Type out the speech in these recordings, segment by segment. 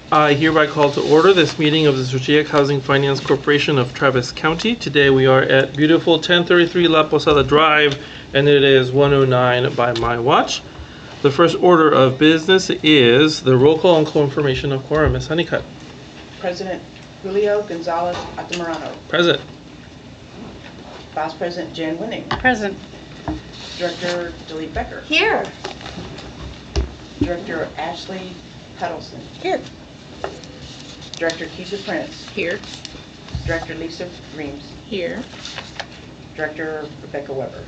I hereby call to order this meeting of the Strategic Housing Finance Corporation of Travis County. Today we are at beautiful 1033 La Posada Drive, and it is 1:09 by my watch. The first order of business is the roll call and confirmation of quorum. Ms. Honeycutt. President Julio Gonzalez Altamirano. Present. Vice President Jan Winning. Present. Director Delete Becker. Here. Director Ashley Huddleston. Here. Director Keisha Prentice. Here. Director Lisa Reams. Here. Director Rebecca Weber.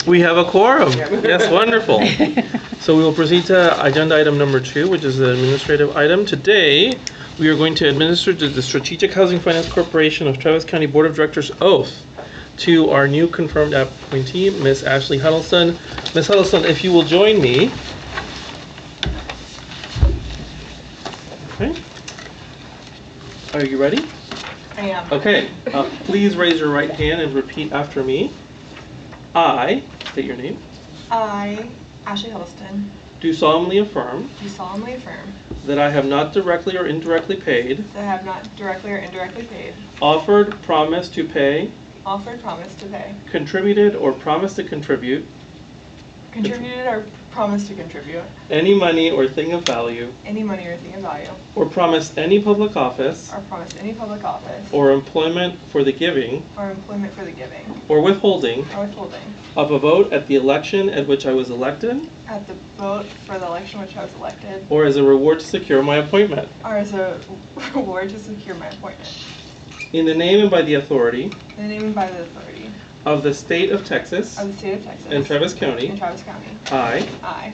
We have a quorum. Yes, wonderful. So we will proceed to agenda item number 2, which is the administrative item. Today, we are going to administer the Strategic Housing Finance Corporation of Travis County Board of Directors oath to our new confirmed appointee, Ms. Ashley Huddleston. Ms. Huddleston, if you will join me. Okay. Are you ready? I am. Okay. Please raise your right hand and repeat after me. I, state your name, I, Ashley Huddleston, do solemnly affirm do solemnly affirm that I have not directly or indirectly paid, that I have not directly or indirectly paid, offered, promised to pay, offered, promised to pay, contributed, or promised to contribute contributed or promised to contribute any money or thing of value, any money or thing of value, or promised any public office or promised any public office or employment for the giving or employment for the giving or withholding or withholding of a vote at the election at which I was elected, at the vote for the election which I was elected, or as a reward to secure my appointment. or as a reward to secure my appointment. In the name and by the authority In the name and by the authority of the state of Texas of the state of Texas and Travis and County, Travis County, I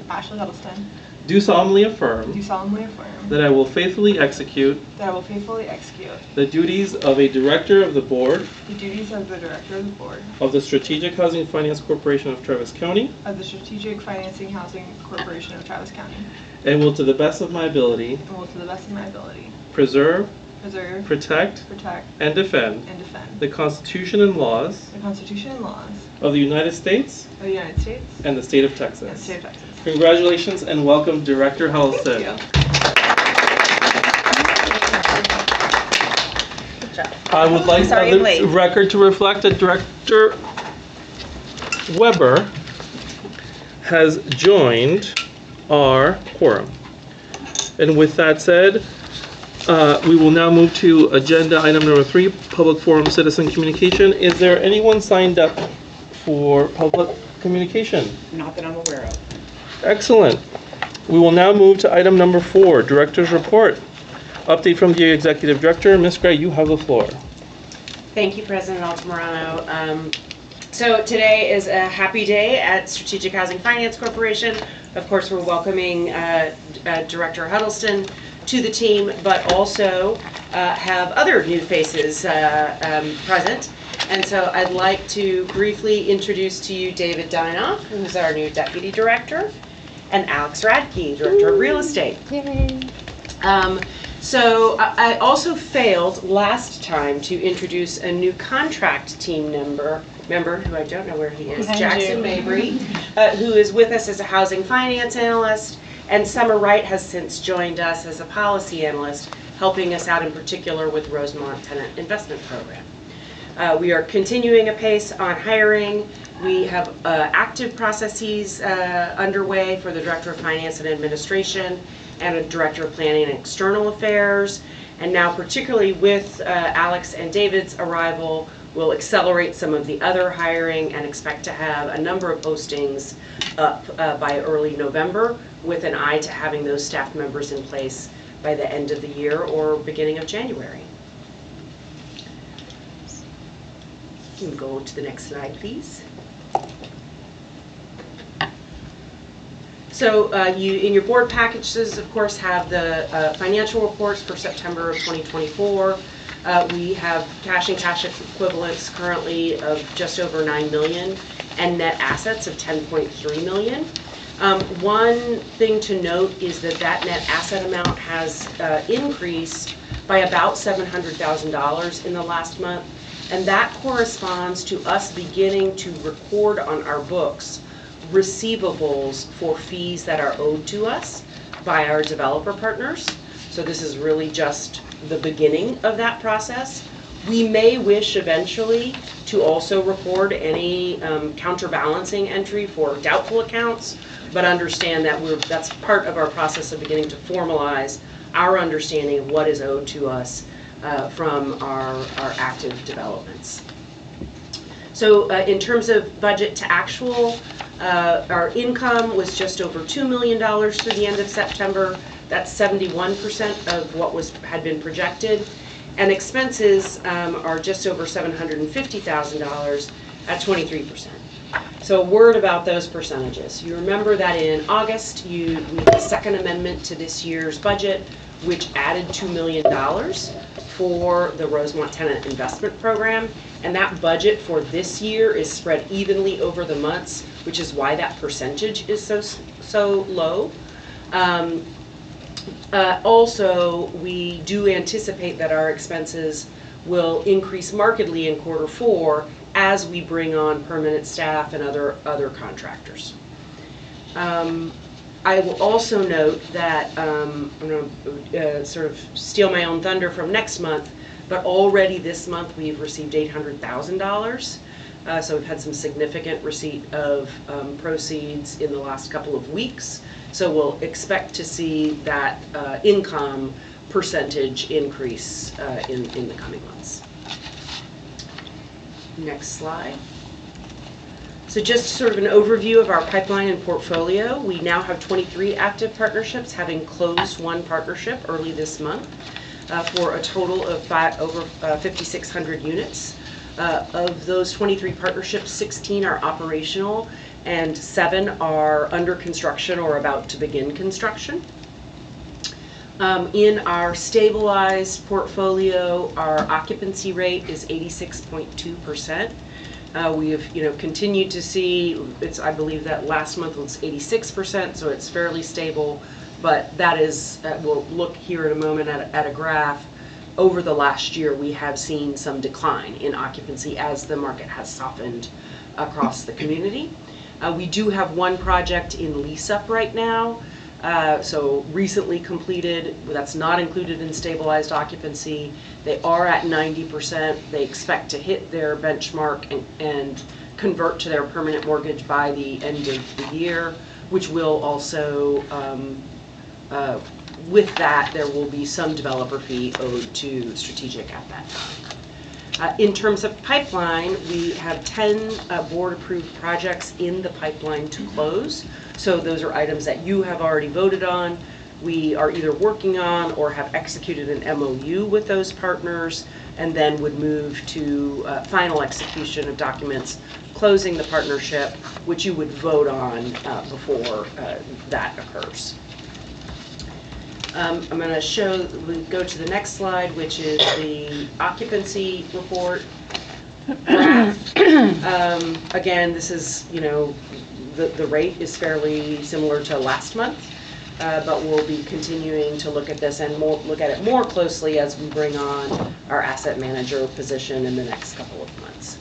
Ashley Huddleston, do solemnly do affirm solemnly affirm that I will faithfully execute that I will faithfully execute the duties of a director of the board the duties of the Director of the Board of the Strategic Housing Finance Corporation of Travis County, of the Strategic Financing Housing Corporation of Travis County, and will to the best of my ability and will to the best of my ability preserve, preserve, protect, protect, and defend and defend the Constitution and laws the Constitution and laws of the United States of the United States and the state of and the Texas. state of Texas. Congratulations and welcome, Director Huddleston. Thank you. Good job. I would like Sorry, I'm late. the record to reflect that Director Weber has joined our quorum. And with that said, we will now move to agenda item number 3, public forum citizen communication. Is there anyone signed up for public communication? Not that I'm aware of. Excellent. We will now move to item number 4, Director's Report. Update from the Executive Director. Ms. Gray, you have the floor. Thank you, President Altamirano. So today is a happy day at Strategic Housing Finance Corporation. Of course, we're welcoming Director Huddleston to the team, but also have other new faces present. And so I'd like to briefly introduce to you David Dynoff, who's our new Deputy Director, and Alex Radke, Director of Real Estate. So I also failed last time to introduce a new contract team member who I don't know where he is, Jackson Mabry, who is with us as a housing finance analyst, and Summer Wright has since joined us as a policy analyst, helping us out in particular with Rosemont Tenant Investment Program. We are continuing apace on hiring. We have active processes underway for the Director of Finance and Administration and a Director of Planning and External Affairs. And now, particularly with Alex and David's arrival, we'll accelerate some of the other hiring and expect to have a number of postings up by early November, with an eye to having those staff members in place by the end of the year or beginning of January. You can go to the next slide, please. So you, in your board packages, of course, have the financial reports for September of 2024. We have cash and cash equivalents currently of just over $9 million and net assets of $10.3 million. One thing to note is that that net asset amount has increased by about $700,000 in the last month, and that corresponds to us beginning to record on our books receivables for fees that are owed to us by our developer partners. So this is really just the beginning of that process. We may wish eventually to also record any counterbalancing entry for doubtful accounts, but understand that that's part of our process of beginning to formalize our understanding of what is owed to us from our active developments. So in terms of budget to actual, our income was just over $2 million through the end of September. That's 71% of what had been projected. And expenses are just over $750,000 at 23%. So a word about those percentages. You remember that in August, we had the second amendment to this year's budget, which added $2 million for the Rosemont Tenant Investment Program. And that budget for this year is spread evenly over the months, which is why that percentage is so low. Also, we do anticipate that our expenses will increase markedly in Q4 as we bring on permanent staff and other contractors. I will also note that I'm going to sort of steal my own thunder from next month, but already this month we've received $800,000. So we've had some significant receipt of proceeds in the last couple of weeks. So we'll expect to see that income percentage increase in the coming months. Next slide. So just sort of an overview of our pipeline and portfolio. We now have 23 active partnerships, having closed one partnership early this month for a total of over 5,600 units. Of those 23 partnerships, 16 are operational and 7 are under construction or about to begin construction. In our stabilized portfolio, our occupancy rate is 86.2%. We have, continued to see, I believe that last month was 86%, so it's fairly stable, but that is, we'll look here in a moment at a graph. Over the last year, we have seen some decline in occupancy as the market has softened across the community. We do have one project in lease-up right now, so recently completed. That's not included in stabilized occupancy. They are at 90%. They expect to hit their benchmark and convert to their permanent mortgage by the end of the year, which will also, with that, there will be some developer fee owed to Strategic at that time. In terms of pipeline, we have 10 board-approved projects in the pipeline to close. So those are items that you have already voted on. We are either working on or have executed an MOU with those partners, and then would move to final execution of documents closing the partnership, which you would vote on before that occurs. I'm going to we go to the next slide, which is the occupancy report graph. Again, this is, the rate is fairly similar to last month, but we'll be continuing to look at this and look at it more closely as we bring on our asset manager position in the next couple of months.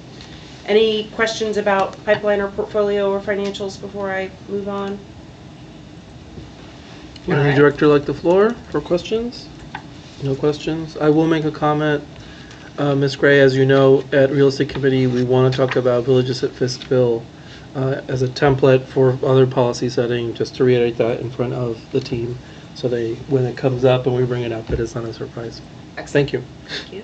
Any questions about pipeline or portfolio or financials before I move on? Would any director like the floor for questions? No questions? I will make a comment. Ms. Gray, as you know, at Real Estate Committee, we want to talk about Villages at Fisk Bill as a template for other policy setting, just to reiterate that in front of the team, so when it comes up and we bring it up, it is not a surprise. Excellent. Thank you. Thank you.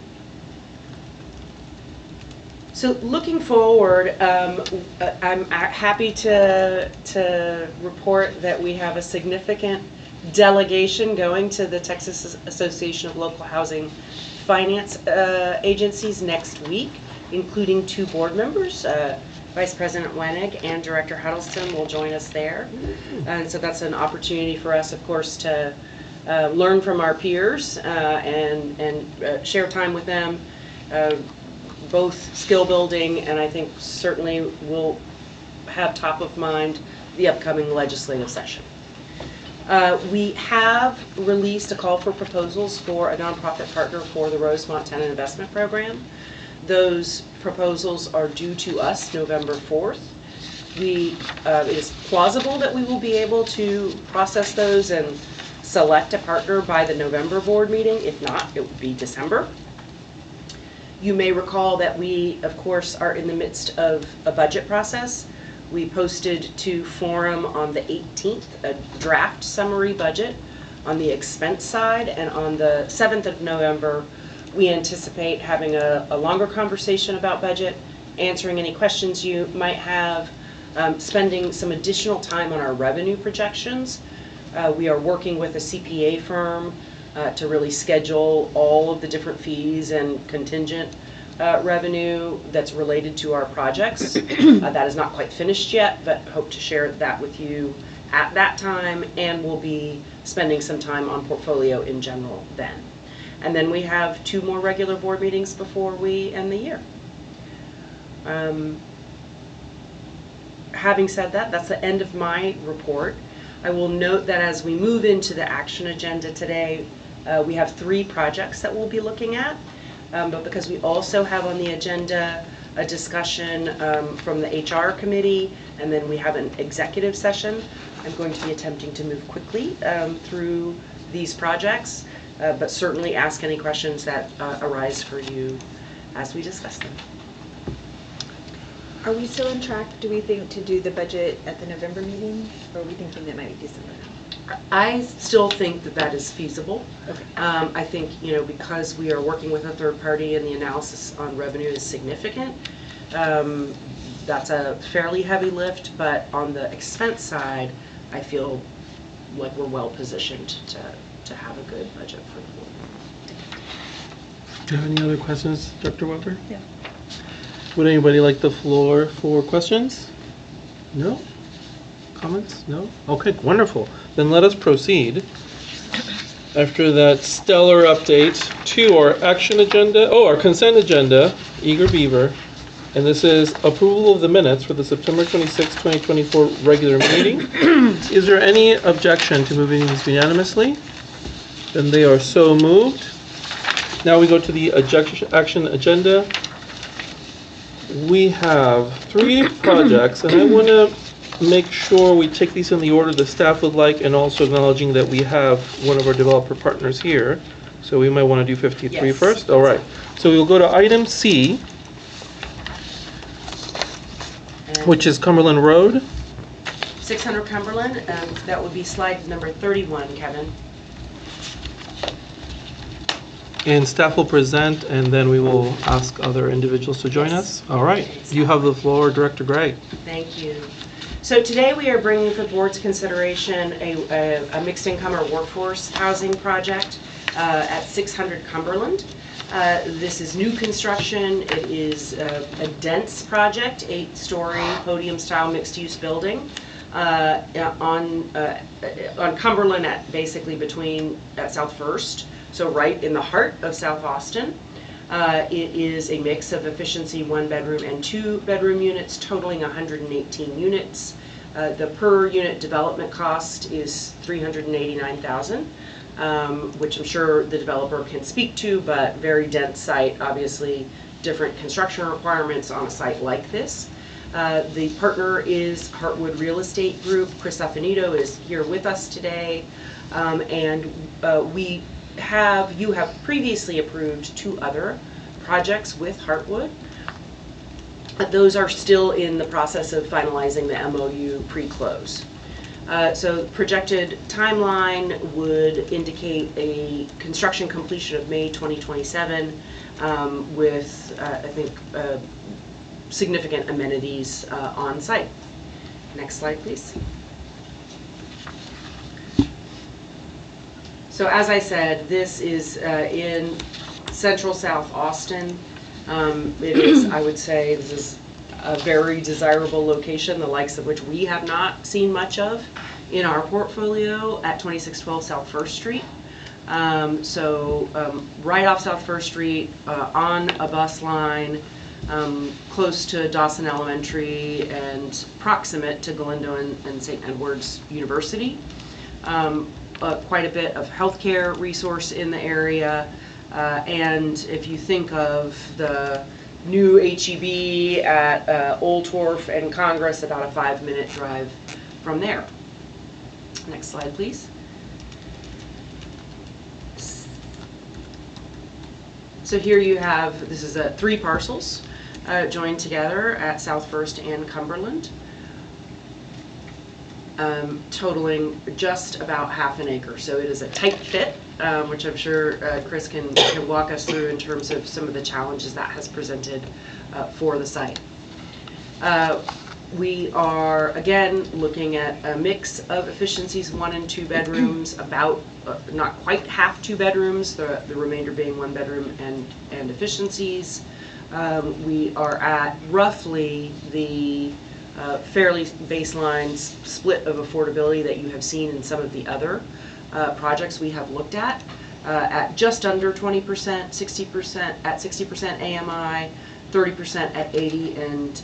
So looking forward, I'm happy to report that we have a significant delegation going to the Texas Association of Local Housing Finance Agencies next week, including 2 board members. Vice President Wenig and Director Huddleston will join us there. And so that's an opportunity for us, of course, to learn from our peers and share time with them, both skill building, and I think certainly will have top of mind the upcoming legislative session. We have released a call for proposals for a nonprofit partner for the Rosemont Tenant Investment Program. Those proposals are due to us November 4th. It is plausible that we will be able to process those and select a partner by the November board meeting. If not, it would be December. You may recall that we, of course, are in the midst of a budget process. We posted to Forum on the 18th a draft summary budget on the expense side, and on the 7th of November, we anticipate having a longer conversation about budget, answering any questions you might have, spending some additional time on our revenue projections. We are working with a CPA firm to really schedule all of the different fees and contingent revenue that's related to our projects. That is not quite finished yet, but hope to share that with you at that time, and we'll be spending some time on portfolio in general then. And then we have 2 more regular board meetings before we end the year. Having said that, that's the end of my report. I will note that as we move into the action agenda today, we have 3 projects that we'll be looking at, but because we also have on the agenda a discussion from the HR committee, and then we have an executive session, I'm going to be attempting to move quickly through these projects, but certainly ask any questions that arise for you as we discuss them. Are we still on track, do we think, to do the budget at the November meeting? Or are we thinking that might be December now? I still think that that is feasible. Okay. I think, because we are working with a third party and the analysis on revenue is significant, that's a fairly heavy lift, but on the expense side, I feel like we're well positioned to have a good budget for the board. Do you have any other questions, Dr. Weber? Yeah. Would anybody like the floor for questions? No? Comments? No? Okay, wonderful. Then let us proceed. After that stellar update to our action agenda, our consent agenda, Eager Beaver. And this is approval of the minutes for the September 26, 2024 regular meeting. Is there any objection to moving these unanimously? Then they are so moved. Now we go to the action agenda. We have 3 projects, and I want to make sure we take these in the order the staff would like, and also acknowledging that we have one of our developer partners here. So we might want to do 53 Yes. first. All right. So we will go to item C, which is Cumberland Road. 600 Cumberland, that would be slide number 31, Kevin. And staff will present, and then we will ask other individuals to join Yes. us. All right. You have the floor, Director Gregg. Thank you. So today we are bringing for the board's consideration a mixed income or workforce housing project at 600 Cumberland. This is new construction. It is a dense project, 8-story podium-style mixed-use building on Cumberland, basically at South First, so right in the heart of South Austin. It is a mix of efficiency 1-bedroom and 2-bedroom units, totaling 118 units. The per unit development cost is $389,000. Which I'm sure the developer can speak to, but very dense site, obviously different construction requirements on a site like this. The partner is Heartwood Real Estate Group. Chris Affinito is here with us today, and you have previously approved 2 other projects with Heartwood. Those are still in the process of finalizing the MOU pre-close. So projected timeline would indicate a construction completion of May 2027 with, I think, significant amenities on site. Next slide, please. So as I said, this is in central South Austin. It is, I would say, this is a very desirable location, the likes of which we have not seen much of in our portfolio at 2612 South First Street. Right off South First Street, on a bus line, close to Dawson Elementary and proximate to Galindo and St. Edward's University. Quite a bit of healthcare resource in the area. And if you think of the new HEB at Old Torf and Congress, about a 5-minute drive from there. Next slide, please. So here you have, this is 3 parcels joined together at South First and Cumberland, totaling just about half an acre. So it is a tight fit, which I'm sure Chris can walk us through in terms of some of the challenges that has presented for the site. We are, again, looking at a mix of efficiencies, 1 and 2 bedrooms, about not quite half 2 bedrooms, the remainder being 1 bedroom and efficiencies. We are at roughly the fairly baseline split of affordability that you have seen in some of the other projects we have looked at just under 20%, 60%, at 60% AMI, 30% at 80, and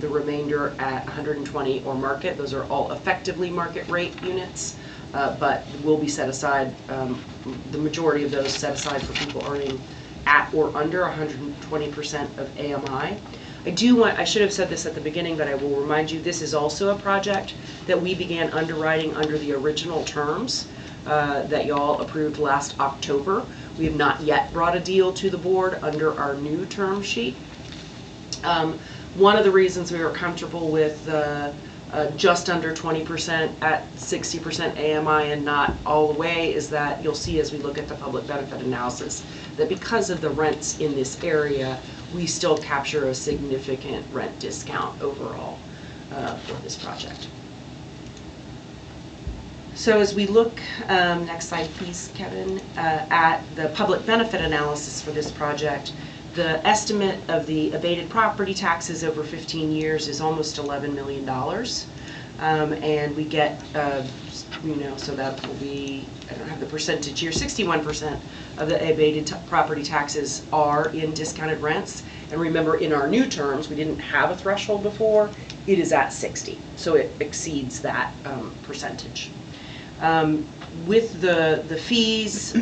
the remainder at 120 or market. Those are all effectively market rate units, but will be set aside, the majority of those set aside for people earning at or under 120% of AMI. I should have said this at the beginning, but I will remind you, this is also a project that we began underwriting under the original terms that y'all approved last October. We have not yet brought a deal to the board under our new term sheet. One of the reasons we were comfortable with just under 20% at 60% AMI and not all the way is that you'll see as we look at the public benefit analysis that because of the rents in this area, we still capture a significant rent discount overall for this project. So as we look, next slide please, Kevin, at the public benefit analysis for this project, the estimate of the abated property taxes over 15 years is almost $11 million. And we get, so that will be, I don't have the percentage here, 61% of the abated property taxes are in discounted rents. And remember, in our new terms, we didn't have a threshold before, it is at 60. So it exceeds that percentage. With the fees,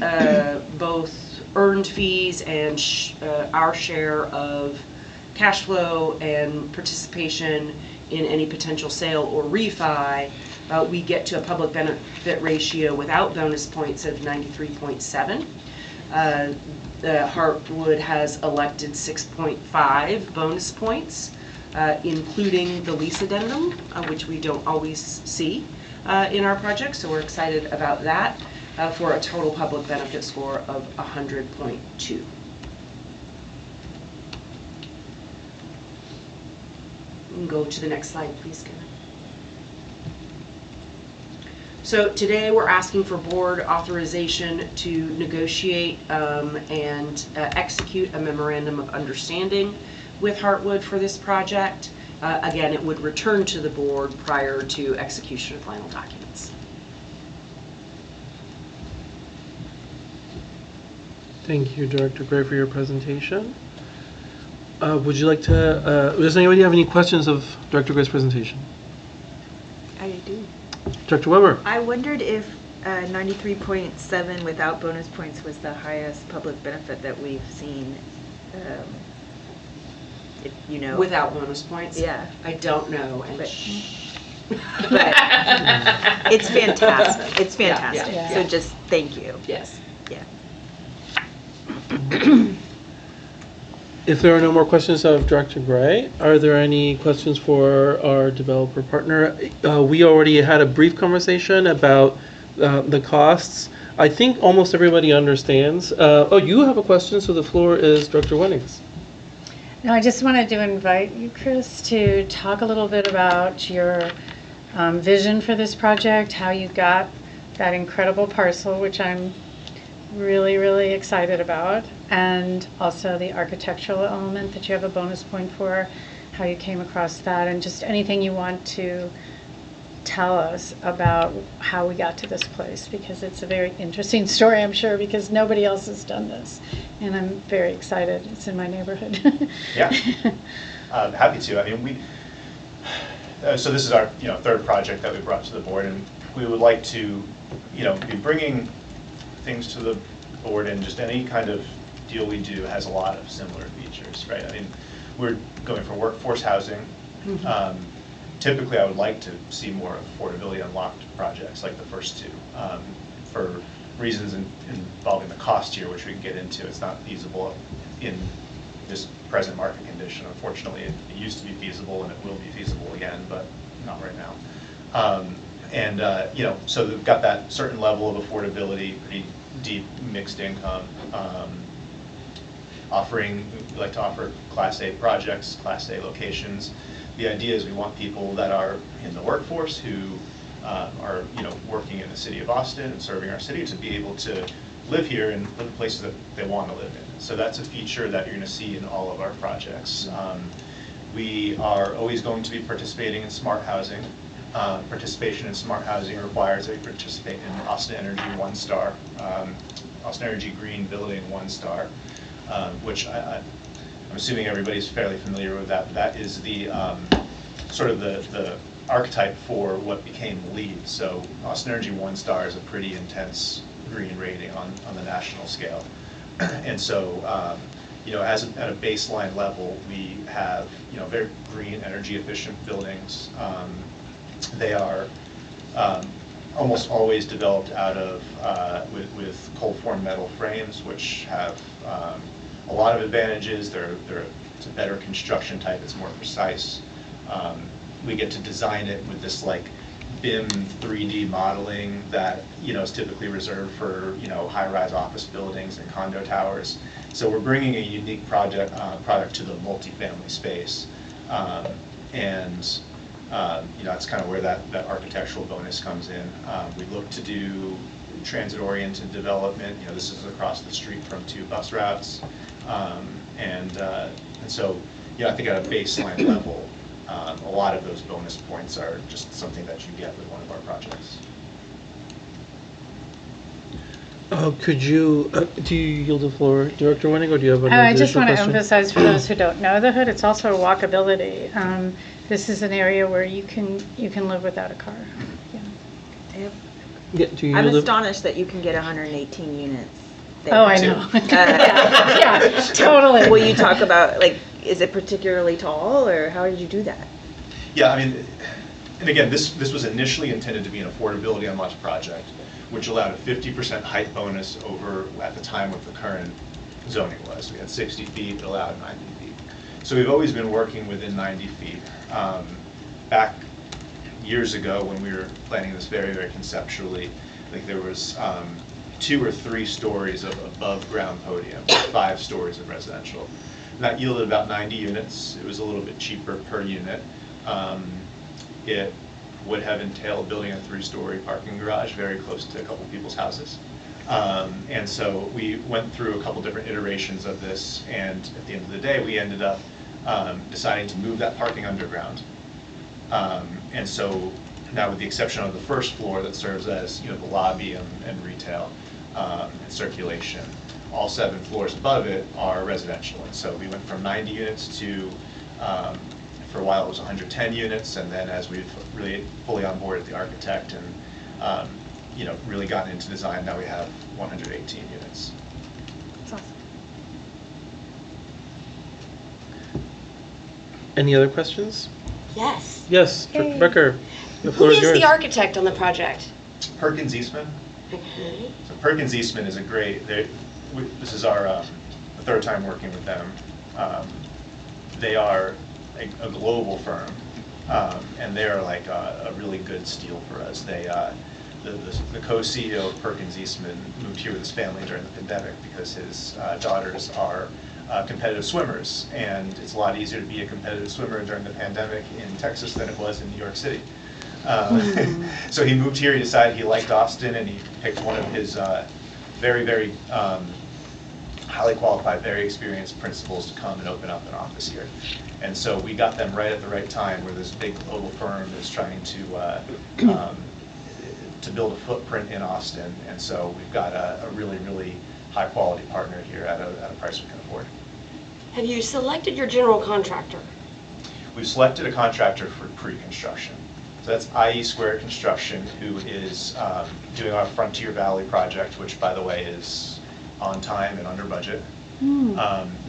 both earned fees and our share of cash flow and participation in any potential sale or refi, we get to a public benefit ratio without bonus points of 93.7. Heartwood has elected 6.5 bonus points, including the lease addendum, which we don't always see in our project, so we're excited about that, for a total public benefit score of 100.2. You can go to the next slide, please, Kevin. So today we're asking for board authorization to negotiate and execute a memorandum of understanding with Heartwood for this project. Again, it would return to the board prior to execution of final documents. Thank you, Director Gray, for your presentation. Would you like to, does anybody have any questions of Director Gray's presentation? I do. Director Weber? I wondered if 93.7 without bonus points was the highest public benefit that we've seen. Without bonus points? Yeah. I don't know. And but it's fantastic. It's fantastic. Yeah. So just thank you. yes. Yeah. If there are no more questions of Director Gray, are there any questions for our developer partner? We already had a brief conversation about the costs. I think almost everybody understands. Oh, you have a question, so the floor is Director Wennings. No, I just wanted to invite you, Chris, to talk a little bit about your vision for this project, how you got that incredible parcel, which I'm really, really excited about, and also the architectural element that you have a bonus point for, how you came across that, and just anything you want to tell us about how we got to this place, because it's a very interesting story, I'm sure, because nobody else has done this, and I'm very excited. It's in my neighborhood. Yeah, happy to. I mean, so this is our third project that we brought to the board, and we would like to be bringing things to the board, and just any kind of deal we do has a lot of similar features, right? I mean, we're going for workforce housing. Typically, I would like to see more affordability unlocked projects like the first two. For reasons involving the cost here, which we can get into, it's not feasible in this present market condition. Unfortunately, it used to be feasible and it will be feasible again, but not right now. You know, so they've got that certain level of affordability, pretty deep mixed income. We like to offer Class A projects, Class A locations. The idea is we want people that are in the workforce who are, you know, working in the city of Austin and serving our city to be able to live here and live in places that they want to live in. So that's a feature that you're going to see in all of our projects. We are always going to be participating in smart housing. Participation in smart housing requires that you participate in Austin Energy 1-star, Austin Energy Green Building 1-star, which I'm assuming everybody's fairly familiar with that. That is the sort of the archetype for what became LEED. So Austin Energy 1-star is a pretty intense green rating on the national scale. And so, you know, at a baseline level, we have, you know, very green, energy efficient buildings. They are almost always developed out of with cold formed metal frames, which have a lot of advantages. It's a better construction type. It's more precise. We get to design it with this like BIM 3D modeling that, you know, is typically reserved for, you know, high-rise office buildings and condo towers. So we're bringing a unique product to the multifamily space, you know, that's kind of where that architectural bonus comes in. We look to do transit-oriented development. You know, this is across the street from 2 bus routes, and so, you know, I think at a baseline level, a lot of those bonus points are just something that you get with one of our projects. Could you, do you yield the floor, Director Wenning, or do you have an I just additional want to question? emphasize for those who don't know the hood, it's also walkability. This is an area where you can live without a car. Yeah. Yeah, do you I'm yield the- astonished that you can get 118 units there. Oh, I know. Yeah, totally. Will you talk about, like, is it particularly tall, or how did you do that? Yeah, I mean, and again, this was initially intended to be an affordability unlocked project, which allowed a 50% height bonus over at the time what the current zoning was. We had 60 feet, it allowed 90 feet. So we've always been working within 90 feet. Back years ago when we were planning this very, very conceptually, I think there was 2 or 3 stories of above ground podium, 5 stories of residential. And that yielded about 90 units. It was a little bit cheaper per unit. It would have entailed building a 3-story parking garage very close to a couple people's houses. And so we went through a couple different iterations of this, and at the end of the day, we ended up deciding to move that parking underground. And so now, with the exception of the first floor that serves as, you know, the lobby and retail and circulation, all 7 floors above it are residential. And so we went from 90 units to, for a while it was 110 units, and then as we've really fully onboarded the architect and you know, really gotten into design, now we have 118 units. That's awesome. Any other questions? Yes. Yes, Director Becker, the Who floor is is yours. the architect on the project? Perkins Eastman. Okay. So Perkins Eastman is a great, this is our the 3rd time working with them. They are a global firm, and they are like a really good steal for us. They, the co-CEO of Perkins Eastman moved here with his family during the pandemic because his daughters are competitive swimmers, and it's a lot easier to be a competitive swimmer during the pandemic in Texas than it was in New York City. So he moved here, he decided he liked Austin, and he picked one of his very, very highly qualified, very experienced principals to come and open up an office here. And so we got them right at the right time, where this big global firm is trying to build a footprint in Austin. And so we've got a really, really high quality partner here at a price we can afford. Have you selected your general contractor? We've selected a contractor for pre-construction. So that's IE Square Construction, who is doing our Frontier Valley project, which, by the way, is on time and under budget.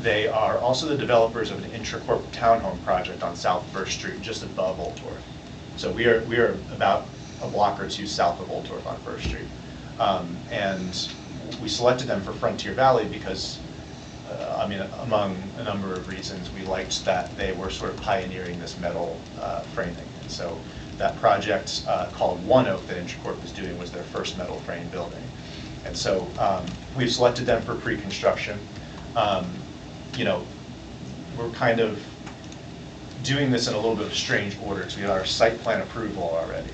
They are also the developers of an intra-corp townhome project on South First Street, just above Old Torf. So we are about a block or two south of Old Torf on First Street. And we selected them for Frontier Valley because, among a number of reasons, we liked that they were sort of pioneering this metal framing. And so that project called One Oak that Intracorp was doing was their first metal frame building. And so we've selected them for pre-construction. We're kind of doing this in a little bit of a strange order because we have our site plan approval already,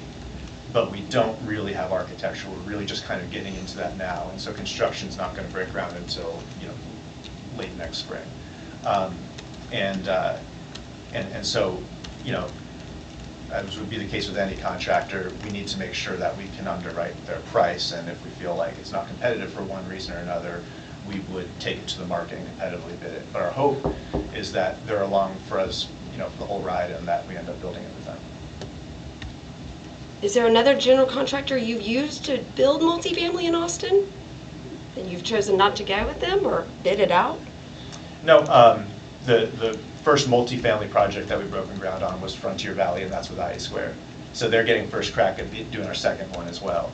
but we don't really have architecture. We're really just kind of getting into that now, and so construction's not going to break ground until late next spring. And so as would be the case with any contractor, we need to make sure that we can underwrite their price, and if we feel like it's not competitive for one reason or another, we would take it to the market and competitively bid it. But our hope is that they're along for us, for the whole ride, and that we end up building it with them. Is there another general contractor you've used to build multifamily in Austin? And you've chosen not to go with them or bid it out? No, the first multifamily project that we've broken ground on was Frontier Valley, and that's with IA Square. So they're getting first crack at doing our second one as well.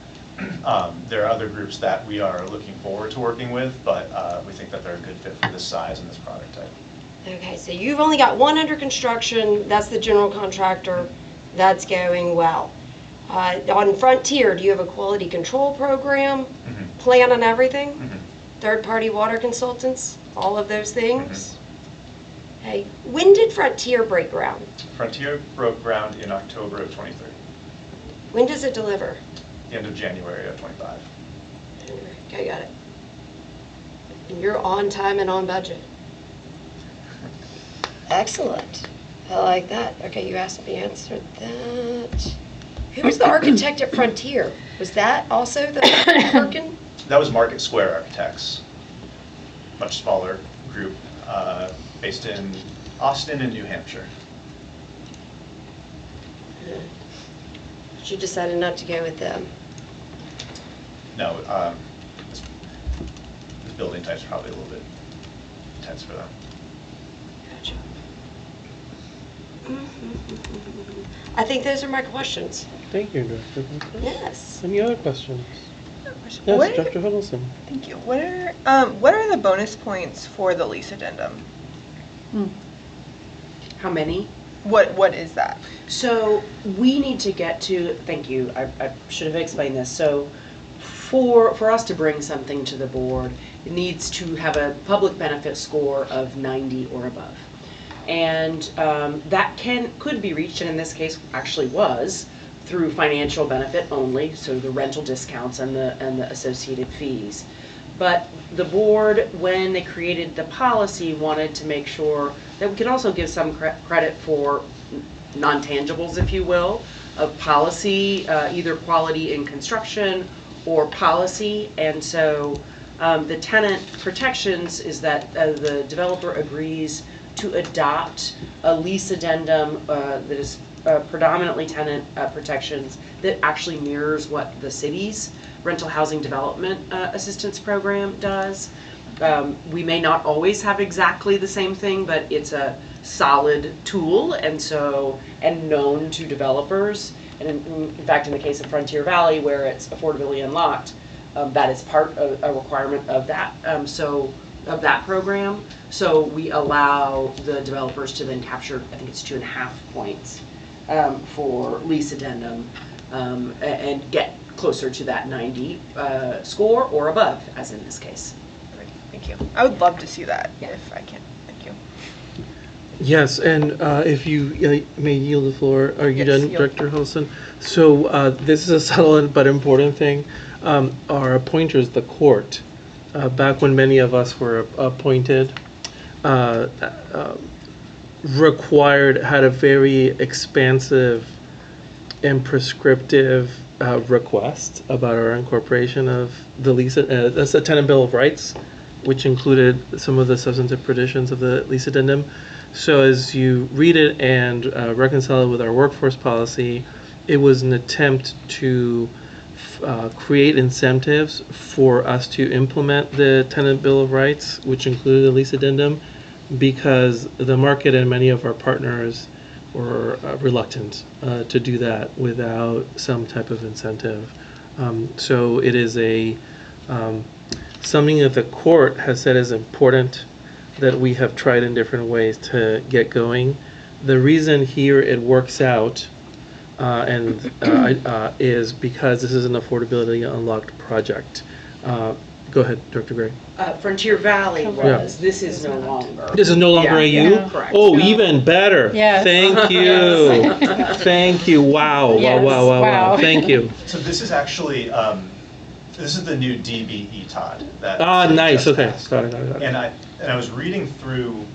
There are other groups that we are looking forward to working with, but we think that they're a good fit for this size and this product type. Okay, so you've only got one under construction, that's the general contractor, that's going well. On Frontier, do you have a quality control program, plan on everything? Third-party water consultants, all of those things? Hey, when did Frontier break ground? Frontier broke ground in October of 23. When does it deliver? The end of January of 25. Okay, got it. And you're on time and on budget. Excellent. I like that. Okay, you answered that. Who was the architect at Frontier? Was that also the Perkin? That was Market Square Architects, much smaller group based in Austin and New Hampshire. She decided not to go with them. No, this building type's probably a little bit intense for them. Gotcha. I think those are my questions. Thank you, Director Baker. Yes. Any other questions? What Yes, are- Director Huddleston. Thank you. What are the bonus points for the lease addendum? How many? What is that? So we need to get to, thank you, I should have explained this. So for us to bring something to the board, it needs to have a public benefit score of 90 or above. And that could be reached, and in this case actually was, through financial benefit only, so the rental discounts and the associated fees. But the board, when they created the policy, wanted to make sure that we could also give some credit for non-tangibles, if you will, of policy, either quality in construction or policy. And so the tenant protections is that the developer agrees to adopt a lease addendum that is predominantly tenant protections that actually mirrors what the city's rental housing development assistance program does. We may not always have exactly the same thing, but it's a solid tool and known to developers. And in fact, in the case of Frontier Valley, where it's affordability unlocked, that is part of a requirement of that. Of that program. So we allow the developers to then capture, I think it's 2.5 points for lease addendum and get closer to that 90 score or above, as in this case. Great, thank you. I would love to see that Yeah. if I can. Thank you. Yes, and if you may yield the floor. Are you Yes, done, yield. Director Huddleston? So this is a subtle but important thing. Our appointers, the court, back when many of us were appointed, had a very expansive and prescriptive request about our incorporation of the lease. That's the Tenant Bill of Rights, which included some of the substantive provisions of the lease addendum. So as you read it and reconcile it with our workforce policy, it was an attempt to create incentives for us to implement the Tenant Bill of Rights, which included the lease addendum, because the market and many of our partners were reluctant to do that without some type of incentive. So it is something that the court has said is important, that we have tried in different ways to get going. The reason here it works out is because this is an affordability unlocked project. Go ahead, Director Gray. Frontier Valley was, this is no longer. This is no longer Yeah, AU? yeah, correct. Oh, even better. Yes. Thank you. Thank you. Wow. Yes. Wow. Thank you. So this is actually, this is the new DB ETOD that. Nice. just Okay. passed. Got it. And I was reading through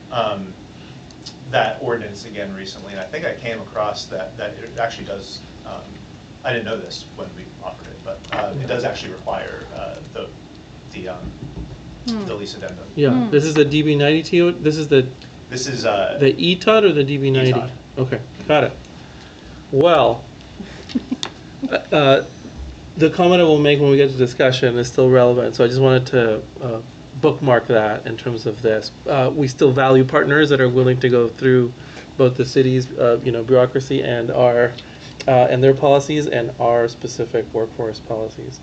that ordinance again recently, and I think I came across that it actually does, I didn't know this when we offered it, but it does actually require the lease addendum. Yeah. This is the DB90 This is the ETOD or the DB90? ETOD. Okay. Got it. Well, the comment I will make when we get to discussion is still relevant, so I just wanted to bookmark that in terms of this. We still value partners that are willing to go through both the city's bureaucracy and our and their policies and our specific workforce policies.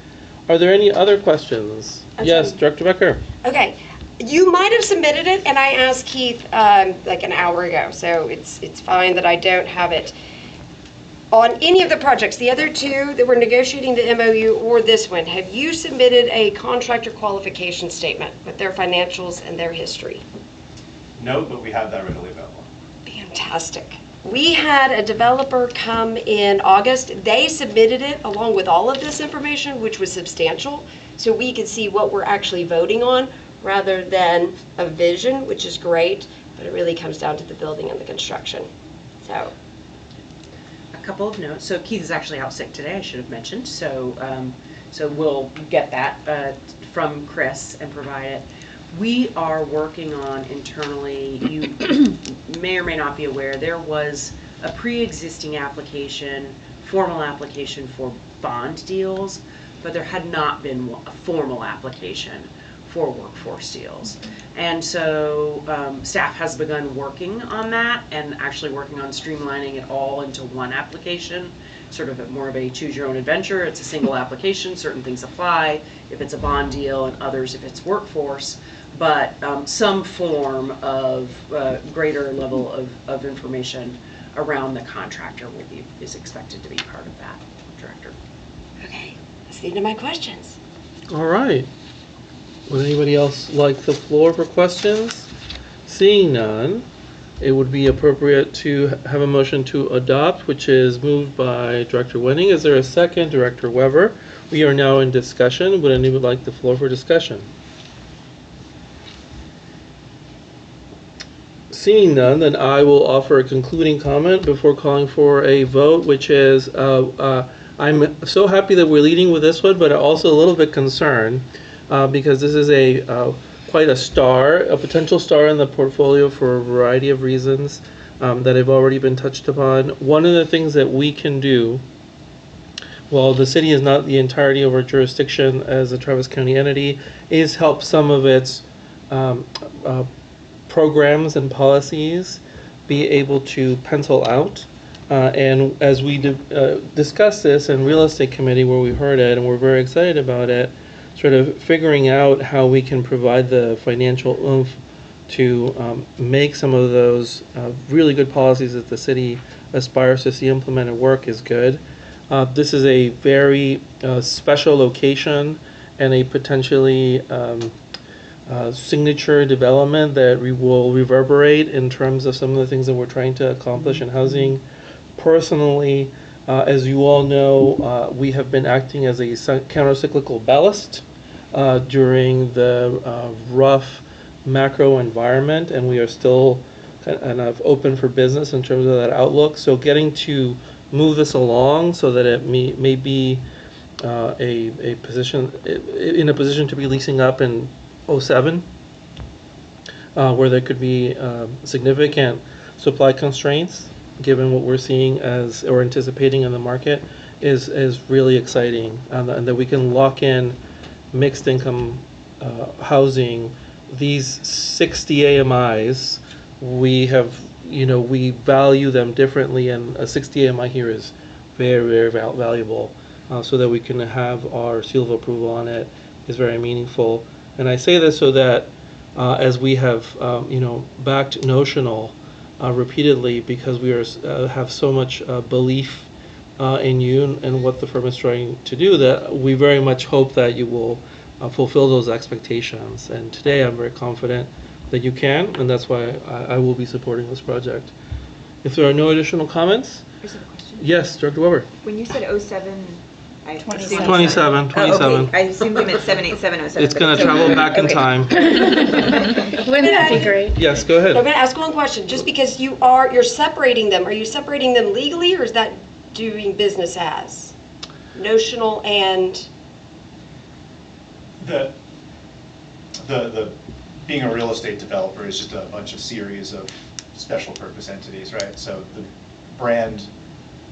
Are there any other questions? Yes, Director Becker. Okay, you might have submitted it, and I asked Keith like an hour ago, so it's fine that I don't have it. On any of the projects, the other two that we're negotiating the MOU or this one, have you submitted a contractor qualification statement with their financials and their history? No, but we have that readily available. Fantastic. We had a developer come in August. They submitted it along with all of this information, which was substantial, so we could see what we're actually voting on rather than a vision, which is great, but it really comes down to the building and the construction. So. A couple of notes. So Keith is actually out sick today, I should have mentioned. So we'll get that from Chris and provide it. We are working on internally, you may or may not be aware, there was a pre-existing application, formal application for bond deals, but there had not been a formal application for workforce deals. And so staff has begun working on that and actually working on streamlining it all into one application, sort of more of a choose your own adventure. It's a single application, certain things apply if it's a bond deal and others if it's workforce, but some form of greater level of information around the contractor is expected to be part of that, Director. Okay, that's the end of my questions. All right. Would anybody else like the floor for questions? Seeing none, it would be appropriate to have a motion to adopt, which is moved by Director Wenning. Is there a second? Director Weber. We are now in discussion. Would anyone like the floor for discussion? Seeing none, then I will offer a concluding comment before calling for a vote, which is I'm so happy that we're leading with this one, but also a little bit concerned because this is quite a potential star in the portfolio for a variety of reasons that have already been touched upon. One of the things that we can do, while the city is not the entirety of our jurisdiction as a Travis County entity, is help some of its programs and policies be able to pencil out. And as we discussed this in Real Estate Committee where we heard it, and we're very excited about it, sort of figuring out how we can provide the financial oomph to make some of those really good policies that the city aspires to see implemented work is good. This is a very special location and a potentially signature development that will reverberate in terms of some of the things that we're trying to accomplish in housing. Personally, as you all know, we have been acting as a counter-cyclical ballast during the rough macro environment, and we are still kind of open for business in terms of that outlook. So getting to move this along so that it may be a position to be leasing up in 2007, where there could be significant supply constraints given what we're seeing or anticipating in the market, is really exciting, and that we can lock in mixed income housing. These 60 AMIs, we have, we value them differently, and a 60 AMI here is very, very valuable. So that we can have our seal of approval on it is very meaningful. And I say this so that as we have, backed Notional repeatedly, because we have so much belief in you and what the firm is trying to do, that we very much hope that you will fulfill those expectations. And today I'm very confident that you can, and that's why I will be supporting this project. If there are no additional comments? Here's a question. Yes, Director Weber. When you said 07, I 27. 27. Oh, okay. I assumed you meant 78707. It's going to travel back in Okay. time. Wouldn't that be great? Yes, go I'm ahead. going to ask one question. Just because you're separating them, are you separating them legally, or is that doing business as? Notional and, The being a real estate developer is just a bunch of series of special purpose entities, right? So the brand,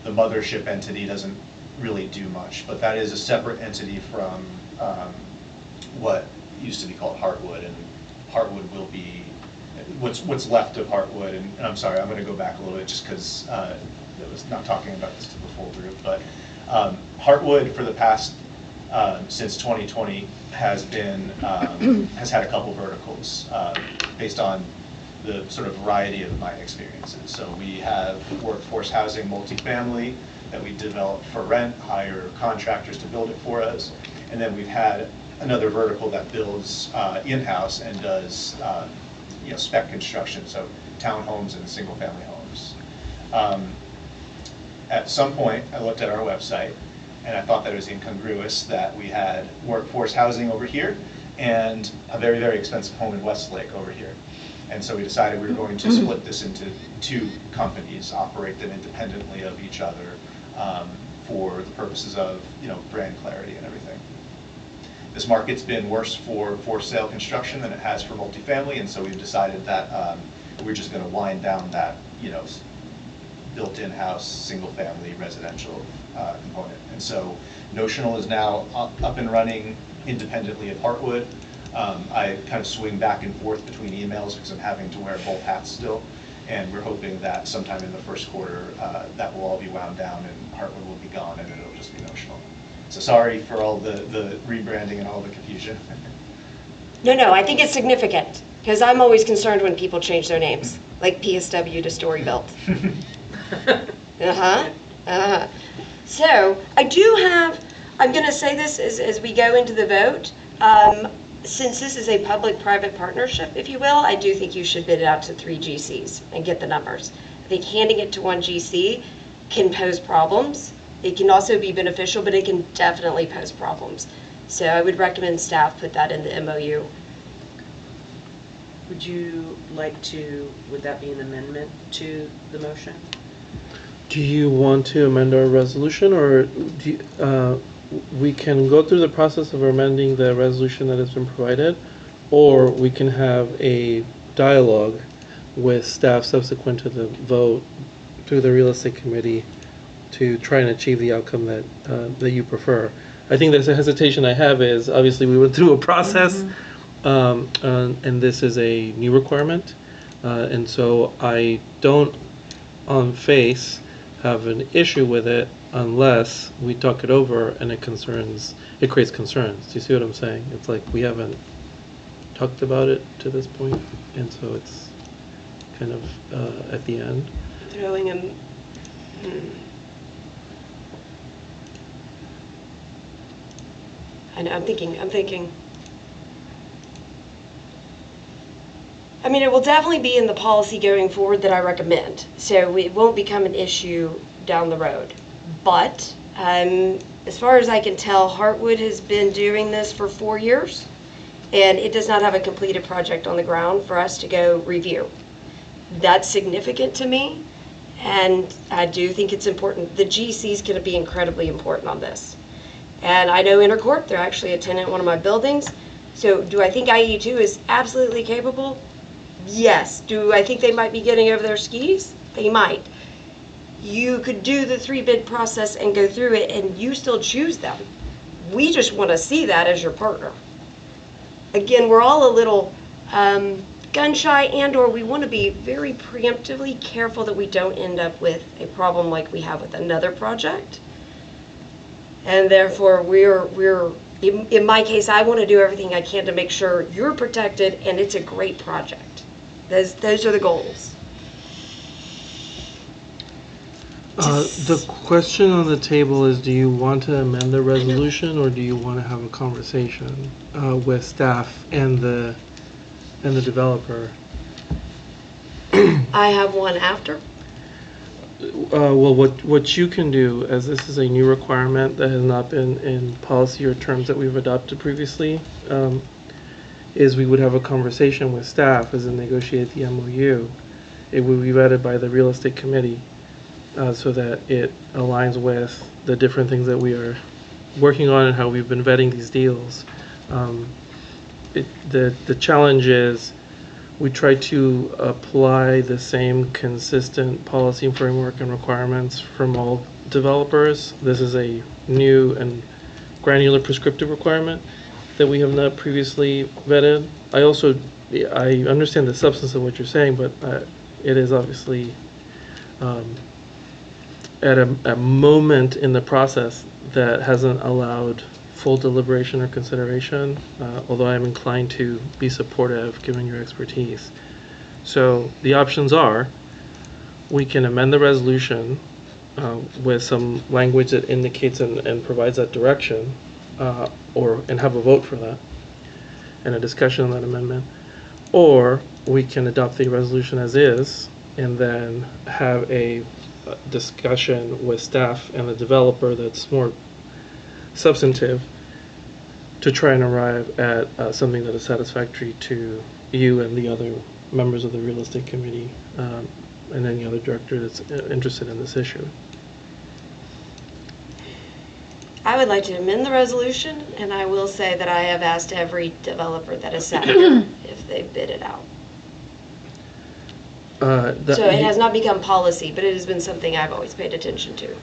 the mothership entity doesn't really do much, but that is a separate entity from what used to be called Heartwood, and Heartwood will be what's left of Heartwood. And I'm sorry, I'm going to go back a little bit just because I was not talking about this to the full group, but Heartwood for the past since 2020 has had a couple verticals based on the sort of variety of my experiences. So we have workforce housing, multifamily that we develop for rent, hire contractors to build it for us, and then we've had another vertical that builds in-house and does spec construction, so townhomes and single-family homes. At some point, I looked at our website, and I thought that it was incongruous that we had workforce housing over here and a very, very expensive home in Westlake over here. And so we decided we were going to split this into two companies, operate them independently of each other for the purposes of brand clarity and everything. This market's been worse for sale construction than it has for multifamily, and so we've decided that we're just going to wind down that built in-house single-family residential component. And so Notional is now up and running independently of Heartwood. I kind of swing back and forth between emails because I'm having to wear both hats still, and we're hoping that sometime in the first quarter that will all be wound down and Heartwood will be gone and it'll just be Notional. So sorry for all the rebranding and all the confusion. no, I think it's significant, because I'm always concerned when people change their names, like PSW to Story Built. So I do have, I'm going to say this as we go into the vote. Since this is a public-private partnership, if you will, I do think you should bid it out to 3 GCs and get the numbers. I think handing it to one GC can pose problems. It can also be beneficial, but it can definitely pose problems. So I would recommend staff put that in the MOU. Would you like to, would that be an amendment to the motion? Do you want to amend our resolution, or we can go through the process of amending the resolution that has been provided, or we can have a dialogue with staff subsequent to the vote through the real estate committee to try and achieve the outcome that you prefer. I think there's a hesitation I have is, obviously we went through a process, and this is a new requirement, and so I don't on face have an issue with it unless we talk it over and it creates concerns. Do you see what I'm saying? It's like we haven't talked about it to this point, and so it's kind of at the end. Throwing them. I know, I'm thinking. I mean, it will definitely be in the policy going forward that I recommend, so it won't become an issue down the road. But as far as I can tell, Heartwood has been doing this for 4 years, and it does not have a completed project on the ground for us to go review. That's significant to me, and I do think it's important. The GC is going to be incredibly important on this. And I know Intercorp, they're actually a tenant in one of my buildings. So do I think IE2 is absolutely capable? Yes. Do I think they might be getting over their skis? They might. you could do the 3-bid process and go through it, and you still choose them. We just want to see that as your partner. Again, we're all a little gun-shy, and/or we want to be very preemptively careful that we don't end up with a problem like we have with another project. And therefore, in my case, I want to do everything I can to make sure you're protected and it's a great project. Those are the goals. The question on the table is, do you want to amend the resolution, or do you want to have a conversation with staff and the developer? I have one after. Well, what you can do, as this is a new requirement that has not been in policy or terms that we've adopted previously, is we would have a conversation with staff as they negotiate the MOU. It would be vetted by the real estate committee so that it aligns with the different things that we are working on and how we've been vetting these deals. The challenge is we try to apply the same consistent policy framework and requirements from all developers. This is a new and granular prescriptive requirement that we have not previously vetted. I understand the substance of what you're saying, but it is obviously at a moment in the process that hasn't allowed full deliberation or consideration, although I'm inclined to be supportive given your expertise. So the options are, we can amend the resolution with some language that indicates and provides that direction, and have a vote for that and a discussion on that amendment, or we can adopt the resolution as is and then have a discussion with staff and the developer that's more substantive to try and arrive at something that is satisfactory to you and the other members of the real estate committee and any other director that's interested in this issue. I would like to amend the resolution, and I will say that I have asked every developer that has sat here if they bid it out. So it has not become policy, but it has been something I've always paid attention to.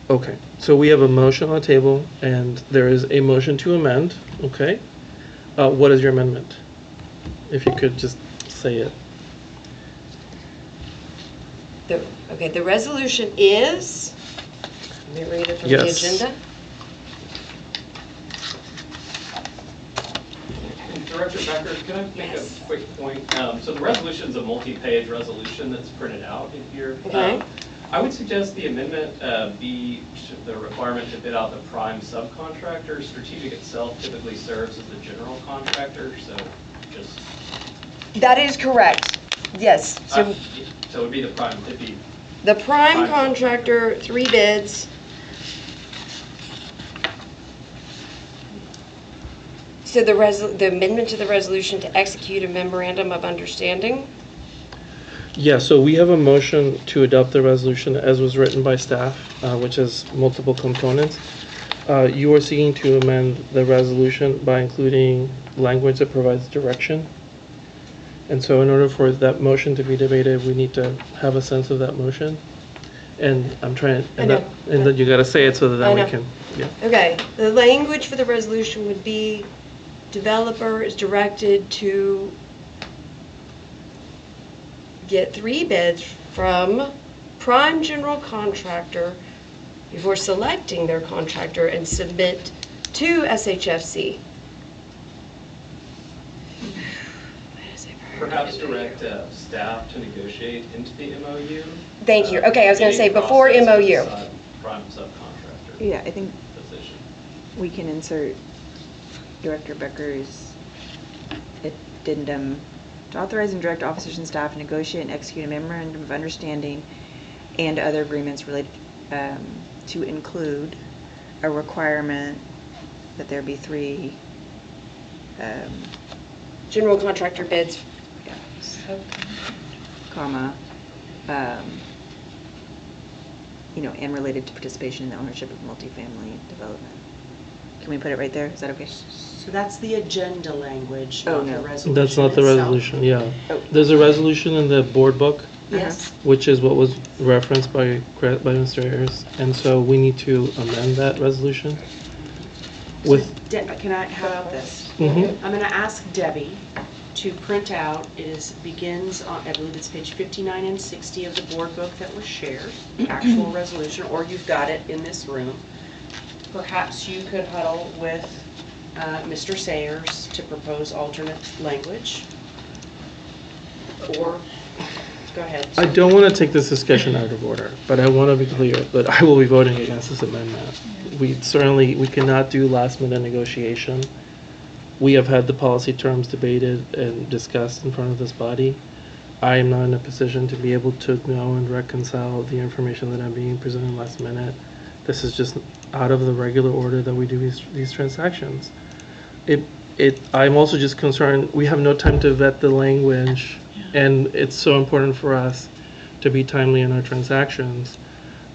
Okay, so we have a motion on the table, and there is a motion to amend, okay? What is your amendment? If you could just say it. The resolution is, let me read it from the Yes. agenda. Director Becker, can I make a quick point? So the resolution is a multi-page resolution that's printed out in here. Okay. I would suggest the amendment be the requirement to bid out the prime subcontractor. Strategic itself typically serves as the general contractor, so just... That is correct. Yes. So So it would be the prime, it'd be... the prime contractor, 3 bids. So the amendment to the resolution to execute a memorandum of understanding. Yeah, so we have a motion to adopt the resolution as was written by staff, which has multiple components. You are seeking to amend the resolution by including language that provides direction. And so in order for that motion to be debated, we need to have a sense of that motion. And I'm trying, and then you gotta say it so that then we can, yeah. Okay, the language for the resolution would be developer is directed to get 3 bids from prime general contractor before selecting their contractor and submit to SHFC. Perhaps direct staff to negotiate into the MOU. Thank you. Okay, I was going to say Bidding before process for the MOU. Prime subcontractor Yeah, I think position. we can insert Director Becker's addendum to authorize and direct officers and staff to negotiate and execute a memorandum of understanding and other agreements related to include a requirement that there be 3 General contractor bids. comma, and related to participation in the ownership of multifamily development. Can we put it right there? Is that okay? So that's the agenda language, Oh, not the no. resolution That's not the itself. resolution, yeah. Oh. There's a resolution in the board book Yes. which is what was referenced by Mr. Ayers. And so we need to amend that resolution with, How about this? Mhm. I'm going to ask Debbie to print out, begins on, I believe it's page 59 and 60 of the board book that was shared, actual resolution, or you've got it in this room. Perhaps you could huddle with Mr. Sayers to propose alternate language. Or, go ahead. I don't want to take this discussion out of order, but I want to be clear that I will be voting against this amendment. We cannot do last minute negotiation. We have had the policy terms debated and discussed in front of this body. I am not in a position to be able to know and reconcile the information that I'm being presented last minute. This is just out of the regular order that we do these transactions. I'm also just concerned, we have no time to vet the language, and it's so important for us to be timely in our transactions.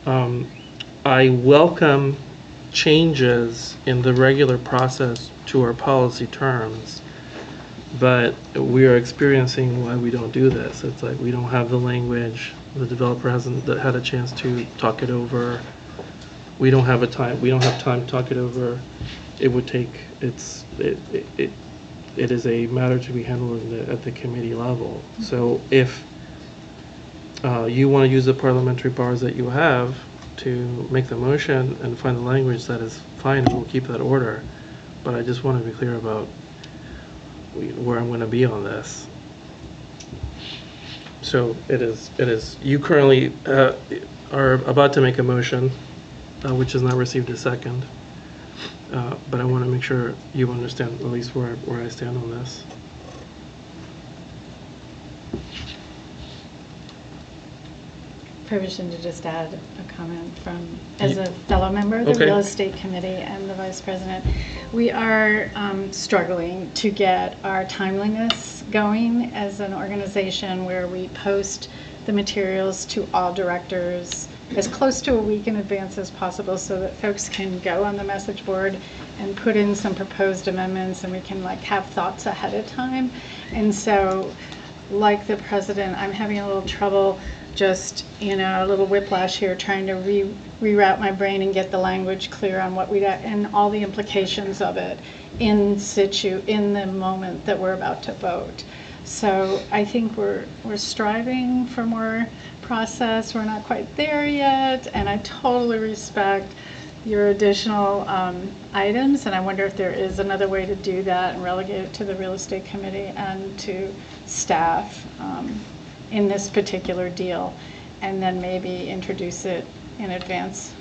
I welcome changes in the regular process to our policy terms, but we are experiencing why we don't do this. It's like we don't have the language, the developer hasn't had a chance to talk it over. We don't have time to talk it over. It would take, it is a matter to be handled at the committee level. So if you want to use the parliamentary powers that you have to make the motion and find the language, that is fine, and we'll keep that order. But I just want to be clear about where I'm going to be on this. So it is, you currently are about to make a motion, which has not received a second. But I want to make sure you understand at least where I stand on this. Permission to just add a comment from, as a fellow member of the Okay. Real Estate Committee and the Vice President. We are struggling to get our timeliness going as an organization where we post the materials to all directors as close to a week in advance as possible so that folks can go on the message board and put in some proposed amendments, and we can have thoughts ahead of time. And so, like the president, I'm having a little trouble, just a little whiplash here, trying to reroute my brain and get the language clear on what and all the implications of it in situ, in the moment that we're about to vote. So I think we're striving for more process. We're not quite there yet, and I totally respect your additional items, and I wonder if there is another way to do that and relegate it to the Real Estate Committee and to staff in this particular deal, and then maybe introduce it in advance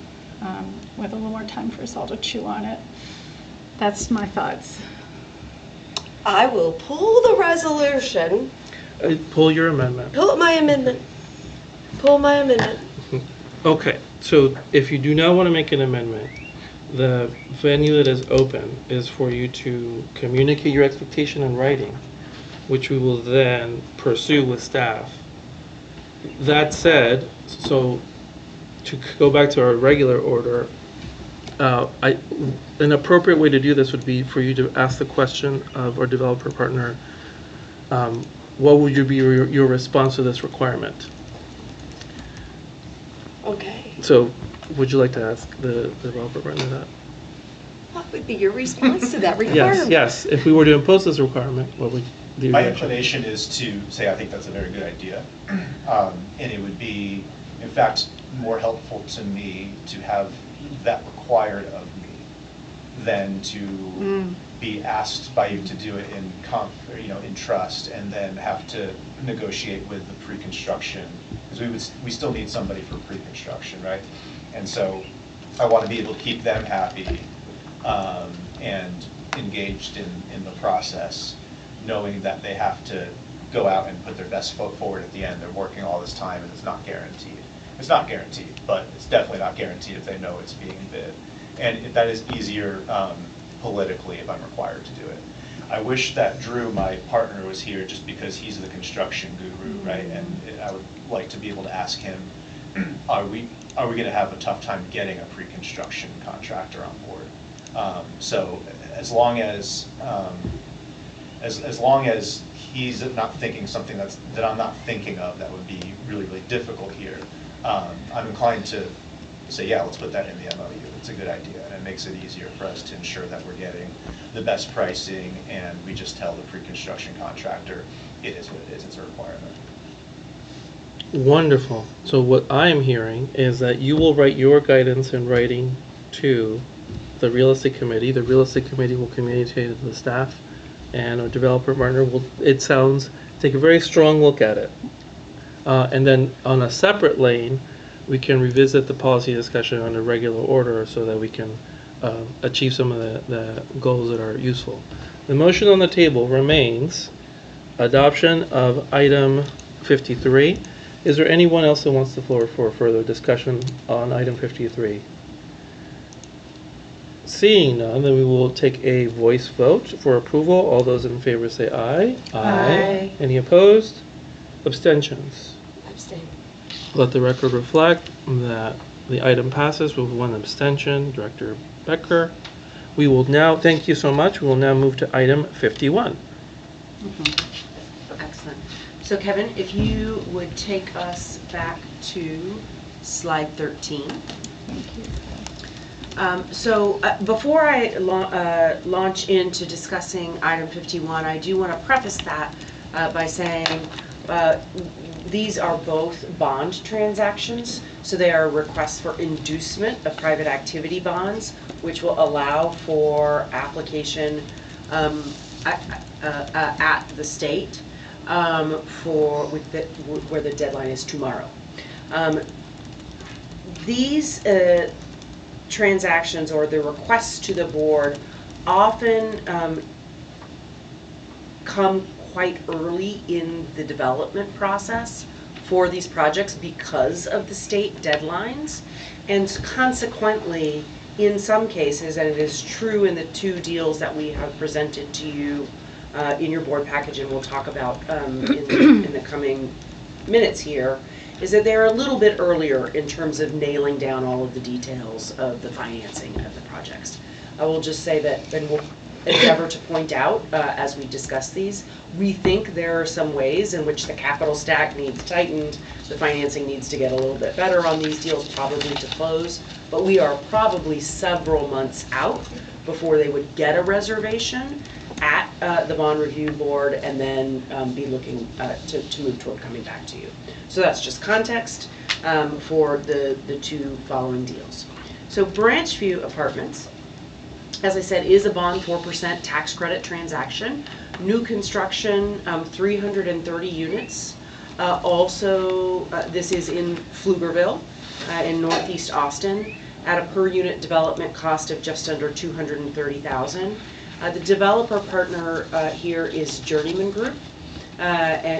with a little more time for us all to chew on it. That's my thoughts. I will pull the resolution, Pull your amendment. pull my amendment. Okay, so if you do not want to make an amendment, the venue that is open is for you to communicate your expectation in writing, which we will then pursue with staff. That said, so to go back to our regular order, an appropriate way to do this would be for you to ask the question of our developer partner, what would be your response to this requirement? Okay. So would you like to ask the developer partner that? What would be your response to that requirement? Yes. If we were to impose this requirement, what would the My reaction? inclination is to say I think that's a very good idea. And it would be, in fact, more helpful to me to have that required of me than to be asked by you to do it in trust and then have to negotiate with the pre-construction, because we still need somebody for pre-construction, right? And so I want to be able to keep them happy and engaged in the process, knowing that they have to go out and put their best foot forward at the end. They're working all this time and it's not guaranteed. It's not guaranteed, but it's definitely not guaranteed if they know it's being bid. And that is easier politically if I'm required to do it. I wish that Drew, my partner, was here just because he's the construction guru, right? And I would like to be able to ask him, are we going to have a tough time getting a pre-construction contractor on board? So as long as he's not thinking something that I'm not thinking of that would be really, really difficult here, I'm inclined to say, yeah, let's put that in the MOU. It's a good idea, and it makes it easier for us to ensure that we're getting the best pricing, and we just tell the pre-construction contractor, it is what it is, it's a requirement. Wonderful. So what I'm hearing is that you will write your guidance in writing to the real estate committee. The real estate committee will communicate to the staff, and a developer partner will, it sounds, take a very strong look at it. And then on a separate lane, we can revisit the policy discussion on a regular order so that we can achieve some of the goals that are useful. The motion on the table remains adoption of item 53. Is there anyone else that wants the floor for further discussion on item 53? Seeing none, then we will take a voice vote for approval. All those in favor say aye. Aye. Any opposed? Abstentions? Abstain. Let the record reflect that the item passes with one abstention. Director Becker. We will now, thank you so much. We will now move to item 51. Excellent. So Kevin, if you would take us back to slide 13. Thank you. Before I launch into discussing item 51, I do want to preface that by saying these are both bond transactions. So they are requests for inducement of private activity bonds, which will allow for application at the state where the deadline is tomorrow. These transactions, or the requests to the board, often come quite early in the development process for these projects because of the state deadlines. And consequently, in some cases, and it is true in the two deals that we have presented to you in your board package, and we'll talk about in the coming minutes here, is that they're a little bit earlier in terms of nailing down all of the details of the financing of the projects. I will just say that, and we'll endeavor to point out as we discuss these, we think there are some ways in which the capital stack needs tightened, the financing needs to get a little bit better on these deals probably to close, but we are probably several months out before they would get a reservation at the bond review board and then be looking to move toward coming back to you. So that's just context for the two following deals. So Branchview Apartments, as I said, is a bond 4% tax credit transaction. New construction, 330 units. Also, this is in Pflugerville in Northeast Austin at a per unit development cost of just under $230,000. The developer partner here is Journeyman Group.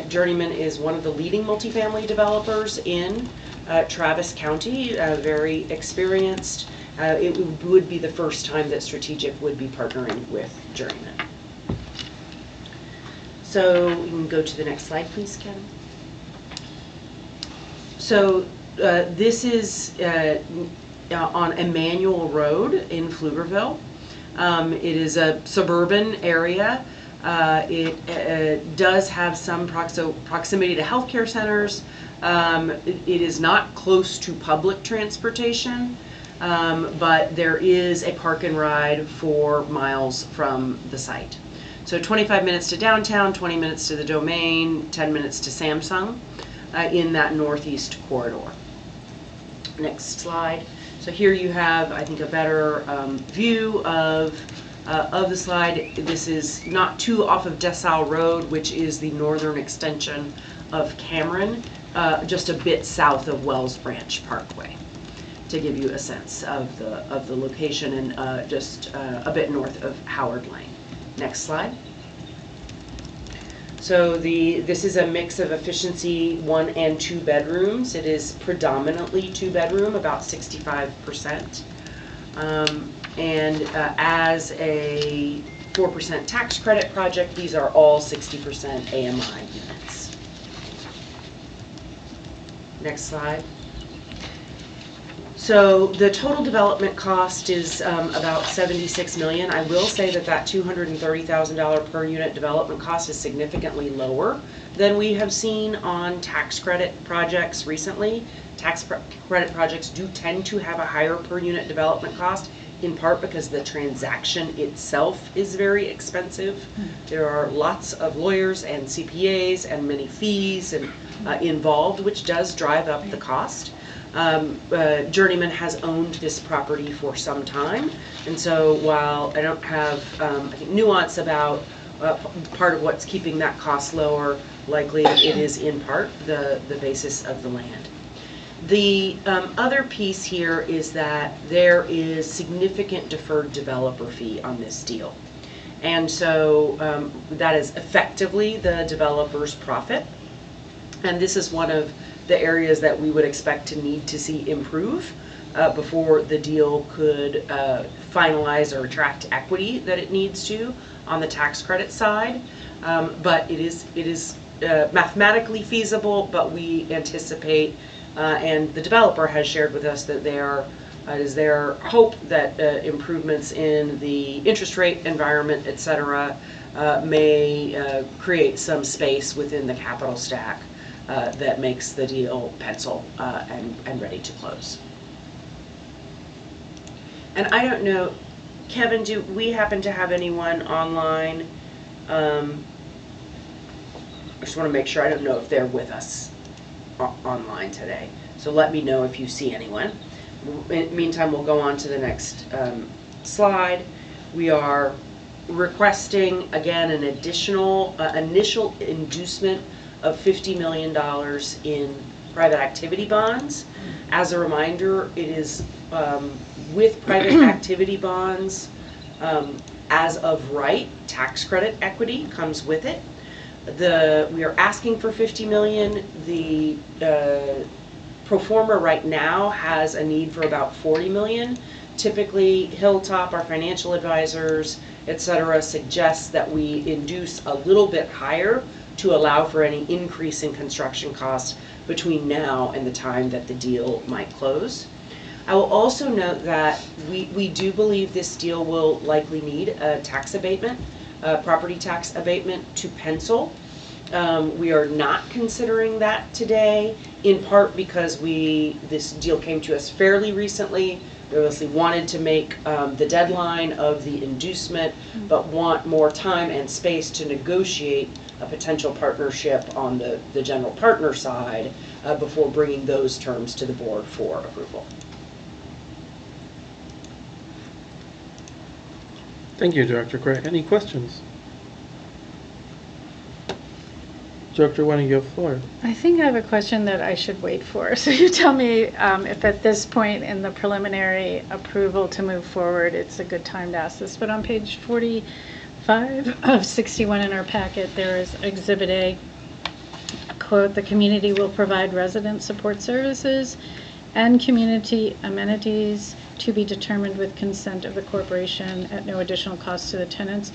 Journeyman is one of the leading multifamily developers in Travis County, very experienced. It would be the first time that Strategic would be partnering with Journeyman. So you can go to the next slide, please, Kevin. So this is on Emmanuel Road in Pflugerville. It is a suburban area. It does have some proximity to healthcare centers. It is not close to public transportation, but there is a park and ride 4 miles from the site. So 25 minutes to downtown, 20 minutes to the Domain, 10 minutes to Samsung in that northeast corridor. Next slide. So here you have, I think, a better view of the slide. This is not too off of DeSalle Road, which is the northern extension of Cameron, just a bit south of Wells Branch Parkway, to give you a sense of the location, and just a bit north of Howard Lane. Next slide. So this is a mix of efficiency 1 and 2 bedrooms. It is predominantly 2 bedroom, about 65%. And as a 4% tax credit project, these are all 60% AMI units. Next slide. So the total development cost is about 76 million. I will say that that $230,000 per unit development cost is significantly lower than we have seen on tax credit projects recently. Credit projects do tend to have a higher per unit development cost, in part because the transaction itself is very expensive. There are lots of lawyers and CPAs and many fees and involved, which does drive up the cost. Journeyman has owned this property for some time, and so while I don't have I think nuance about part of what's keeping that cost lower, likely it is in part the basis of the land. The other piece here is that there is significant deferred developer fee on this deal, and so that is effectively the developer's profit, and this is one of the areas that we would expect to need to see improve before the deal could finalize or attract equity that it needs to on the tax credit side. But it is mathematically feasible, but we anticipate, and the developer has shared with us that it is their hope that improvements in the interest rate environment, et cetera, may create some space within the capital stack that makes the deal pencil and ready to close. And I don't know, Kevin, do we happen to have anyone online? I just want to make sure. I don't know if they're with us online today. So let me know if you see anyone. In the meantime, we'll go on to the next slide. We are requesting, again, an additional initial inducement of $50 million in private activity bonds. As a reminder, it is with private activity bonds, as of right, tax credit equity comes with it. We are asking for $50 million. The pro forma right now has a need for about $40 million. Typically, Hilltop, our financial advisors, et cetera, suggests that we induce a little bit higher to allow for any increase in construction costs between now and the time that the deal might close. I will also note that we do believe this deal will likely need a tax abatement, property tax abatement to pencil. We are not considering that today, in part because this deal came to us fairly recently. We obviously wanted to make the deadline of the inducement, but want more time and space to negotiate a potential partnership on the general partner side before bringing those terms to the board for approval. Thank you, Director Craig. Any questions? Director, why don't you have the floor? I think I have a question that I should wait for. So you tell me if at this point in the preliminary approval to move forward, it's a good time to ask this. But on page 45 of 61 in our packet, there is Exhibit A, quote, "The community will provide resident support services and community amenities to be determined with consent of the corporation at no additional cost to the tenants."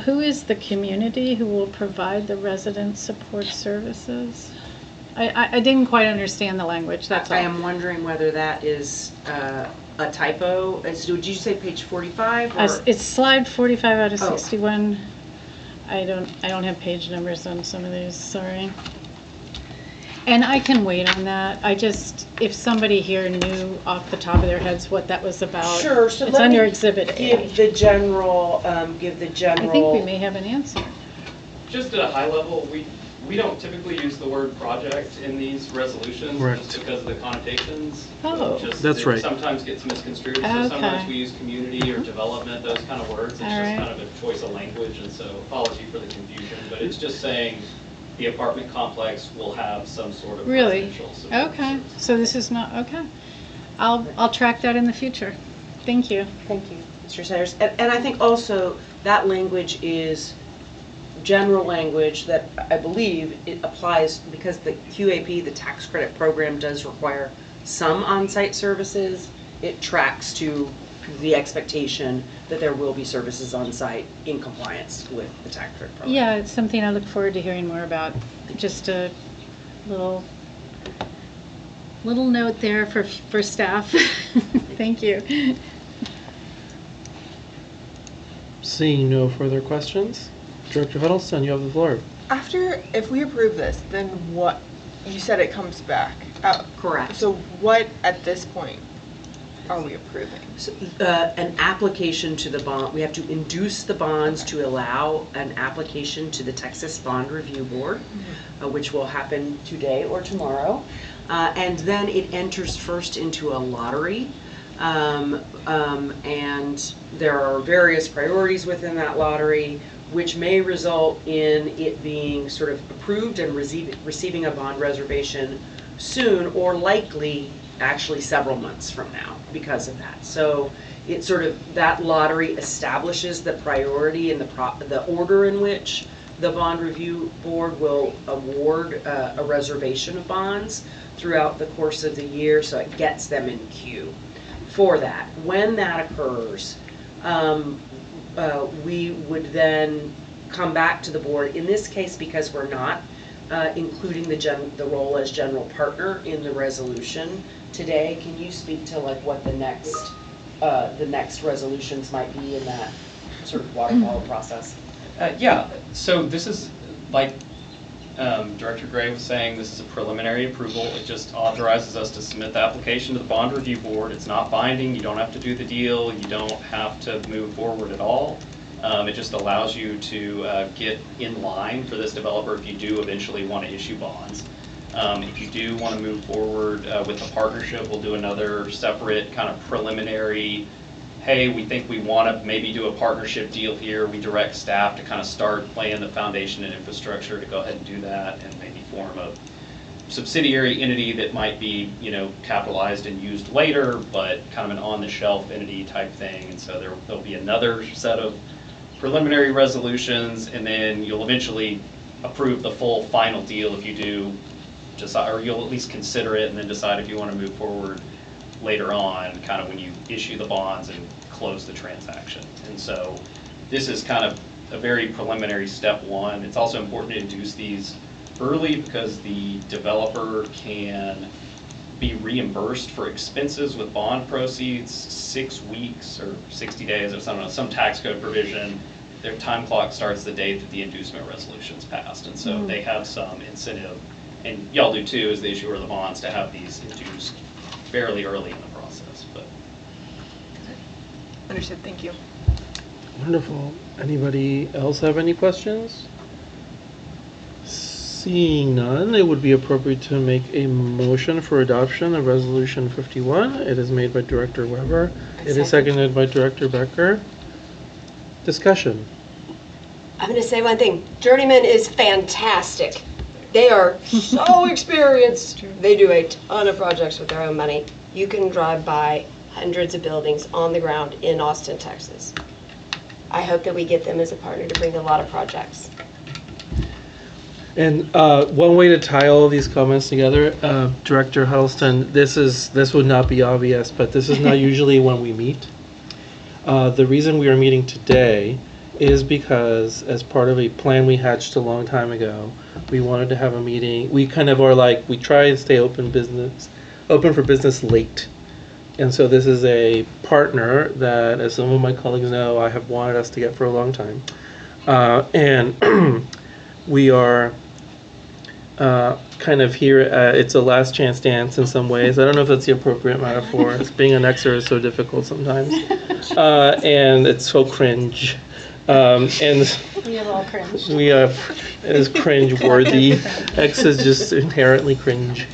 Who is the community who will provide the resident support services? I didn't quite understand the language, that's all. I am wondering whether that is a typo. Did you say page 45? It's slide 45 out of Oh. 61. I don't have page numbers on some of these, sorry. And I can wait on that. If somebody here knew off the top of their heads what that was about. Sure. So it's let under me Exhibit A. give the general. I think we may have an answer. Just at a high level, we don't typically use the word project in these resolutions Right. just because of the connotations. Oh. That's right. It sometimes gets misconstrued. Okay. So sometimes we use community or development, those kind of words. It's All just right. kind of a choice of language, and so apology for the confusion. But it's just saying the apartment complex will have some sort of Really? residential support Okay, service. so this is not, okay. I'll track that in the future. Thank you. Thank you, Mr. Sayers. And I think also that language is general language that I believe it applies because the QAP, the tax credit program, does require some on-site services. It tracks to the expectation that there will be services on site in compliance with the tax credit program. Yeah, it's something I look forward to hearing more about. Just a little little note there for staff. Thank you. Seeing no further questions, Director Huddleston, you have the floor. If we approve this, then what, you said it comes back. Correct. So what, at this point, are we approving? So, an application to the bond, we have to induce the bonds to allow an application to the Texas Bond Review Board, which will happen today or tomorrow. And then it enters first into a lottery. And there are various priorities within that lottery, which may result in it being sort of approved and receiving a bond reservation soon, or likely actually several months from now because of that. So it sort of, that lottery establishes the priority and the order in which the Bond Review Board will award a reservation of bonds throughout the course of the year, so it gets them in queue for that. When that occurs, we would then come back to the board. In this case, because we're not including the role as general partner in the resolution today, can you speak to like what the next resolutions might be in that sort of waterfall process? Yeah, so this is, like Director Gray was saying, this is a preliminary approval. It just authorizes us to submit the application to the Bond Review Board. It's not binding. You don't have to do the deal. You don't have to move forward at all. It just allows you to get in line for this developer if you do eventually want to issue bonds. If you do want to move forward with a partnership, we'll do another separate kind of preliminary, hey, we think we want to maybe do a partnership deal here. We direct staff to kind of start laying the foundation and infrastructure to go ahead and do that, and maybe form a subsidiary entity that might be, you know, capitalized and used later, but kind of an on-the-shelf entity type thing. And so there'll be another set of preliminary resolutions, and then you'll eventually approve the full final deal if you do decide, or you'll at least consider it and then decide if you want to move forward later on, kind of when you issue the bonds and close the transaction. And so this is kind of a very preliminary step one. It's also important to induce these early because the developer can be reimbursed for expenses with bond proceeds 6 weeks or 60 days or something, some tax code provision. Their time clock starts the date that the inducement resolution's passed. And so they have some incentive, and y'all do too, as the issuer of the bonds, to have these induced fairly early in the process. But Understood, thank you. Wonderful. Anybody else have any questions? Seeing none, it would be appropriate to make a motion for adoption of Resolution 51. It is made by Director Weber. It is seconded by Director Becker. Discussion. I'm going to say one thing. Journeyman is fantastic. They are so experienced. They do a ton of projects with their own money. You can drive by hundreds of buildings on the ground in Austin, Texas. I hope that we get them as a partner to bring a lot of projects. And one way to tie all of these comments together, Director Huddleston, this would not be obvious, but this is not usually when we meet. The reason we are meeting today is because, as part of a plan we hatched a long time ago, we wanted to have a meeting. We kind of are like, we try and stay open for business late. And so this is a partner that, as some of my colleagues know, I have wanted us to get for a long time. And we are kind of here, it's a last chance dance in some ways. I don't know if that's the appropriate metaphor. It's being an Xer is so difficult sometimes. And it's so cringe. And We all cringe. it is cringe worthy. X is just inherently cringe.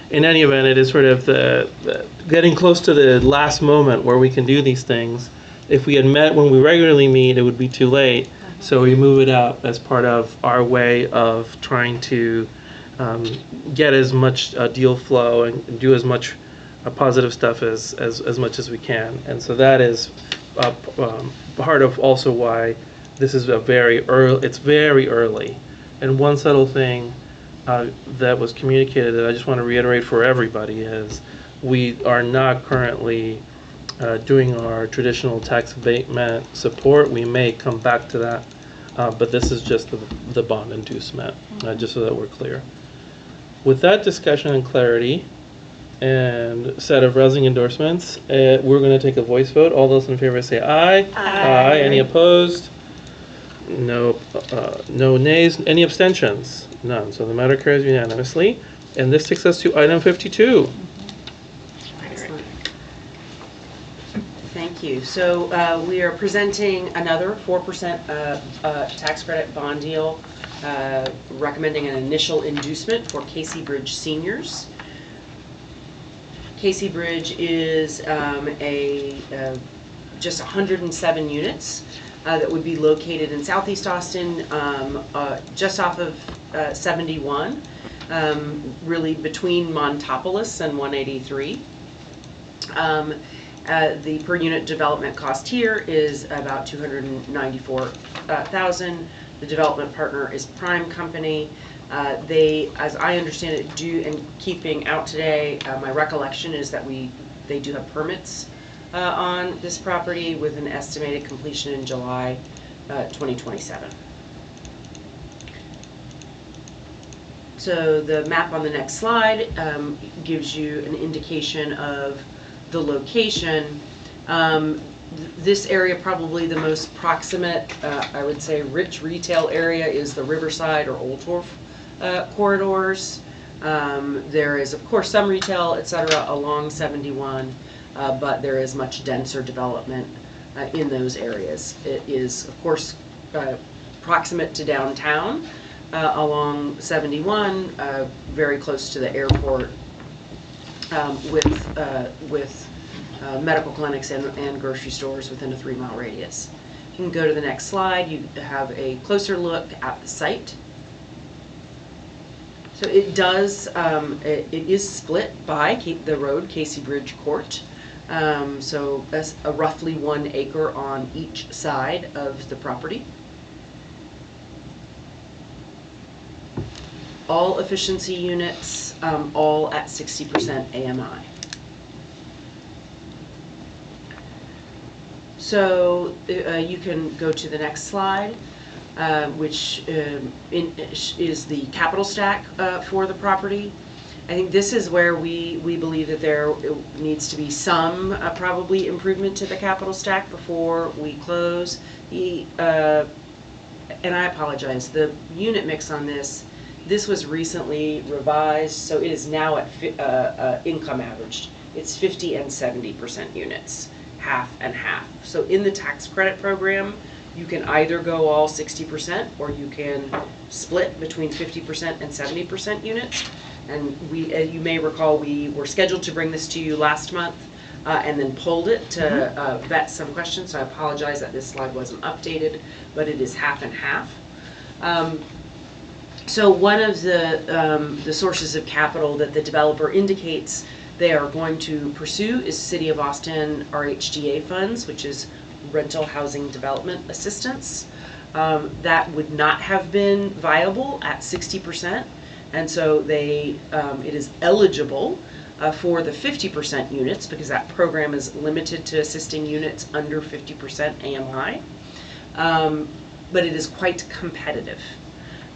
In any event, it is sort of the getting close to the last moment where we can do these things. If we had met when we regularly meet, it would be too late. So we move it up as part of our way of trying to get as much deal flow and do as much positive stuff as much as we can. And so that is part of also why this is it's very early. And one subtle thing that was communicated that I just want to reiterate for everybody is we are not currently doing our traditional tax abatement support. We may come back to that, but this is just the bond inducement, just so that we're clear. with that discussion and clarity and set of rousing endorsements, we're going to take a voice vote. All those in favor say aye. Aye. Any opposed? No. No nays. Any abstentions? None. So the matter carries unanimously. And this takes us to item 52. Excellent. Thank you. So we are presenting another 4% tax credit bond deal, recommending an initial inducement for Casey Bridge seniors. Casey Bridge is just 107 units that would be located in southeast Austin, just off of 71, really between Montopolis and 183. The per unit development cost here is about $294,000. The development partner is Prime Company. They, as I understand it, do, and keeping out today, my recollection is that they do have permits on this property with an estimated completion in July 2027. So the map on the next slide gives you an indication of the location. This area, probably the most proximate, I would say, rich retail area is the Riverside or Old Wharf corridors. There is, of course, some retail, etc., along 71, but there is much denser development in those areas. It is, of course, proximate to downtown along 71, very close to the airport, with medical clinics and grocery stores within a 3-mile radius. You can go to the next slide. You have a closer look at the site. So it does, it is split by the road Casey Bridge Court. So that's a roughly 1 acre on each side of the property. All efficiency units, all at 60% AMI. So you can go to the next slide, which is the capital stack for the property. I think this is where we believe that there needs to be some probably improvement to the capital stack before we close. And I apologize, the unit mix on this was recently revised, so it is now at income averaged. It's 50 and 70% units, half and half. So in the tax credit program, you can either go all 60% or you can split between 50% and 70% units. And we, you may recall, we were scheduled to bring this to you last month and then pulled it to vet some questions. So I apologize that this slide wasn't updated, but it is half and half. So one of the sources of capital that the developer indicates they are going to pursue is City of Austin RHDA funds, which is Rental Housing Development Assistance. That would not have been viable at 60%, and so they it is eligible for the 50% units because that program is limited to assisting units under 50% AMI, but it is quite competitive.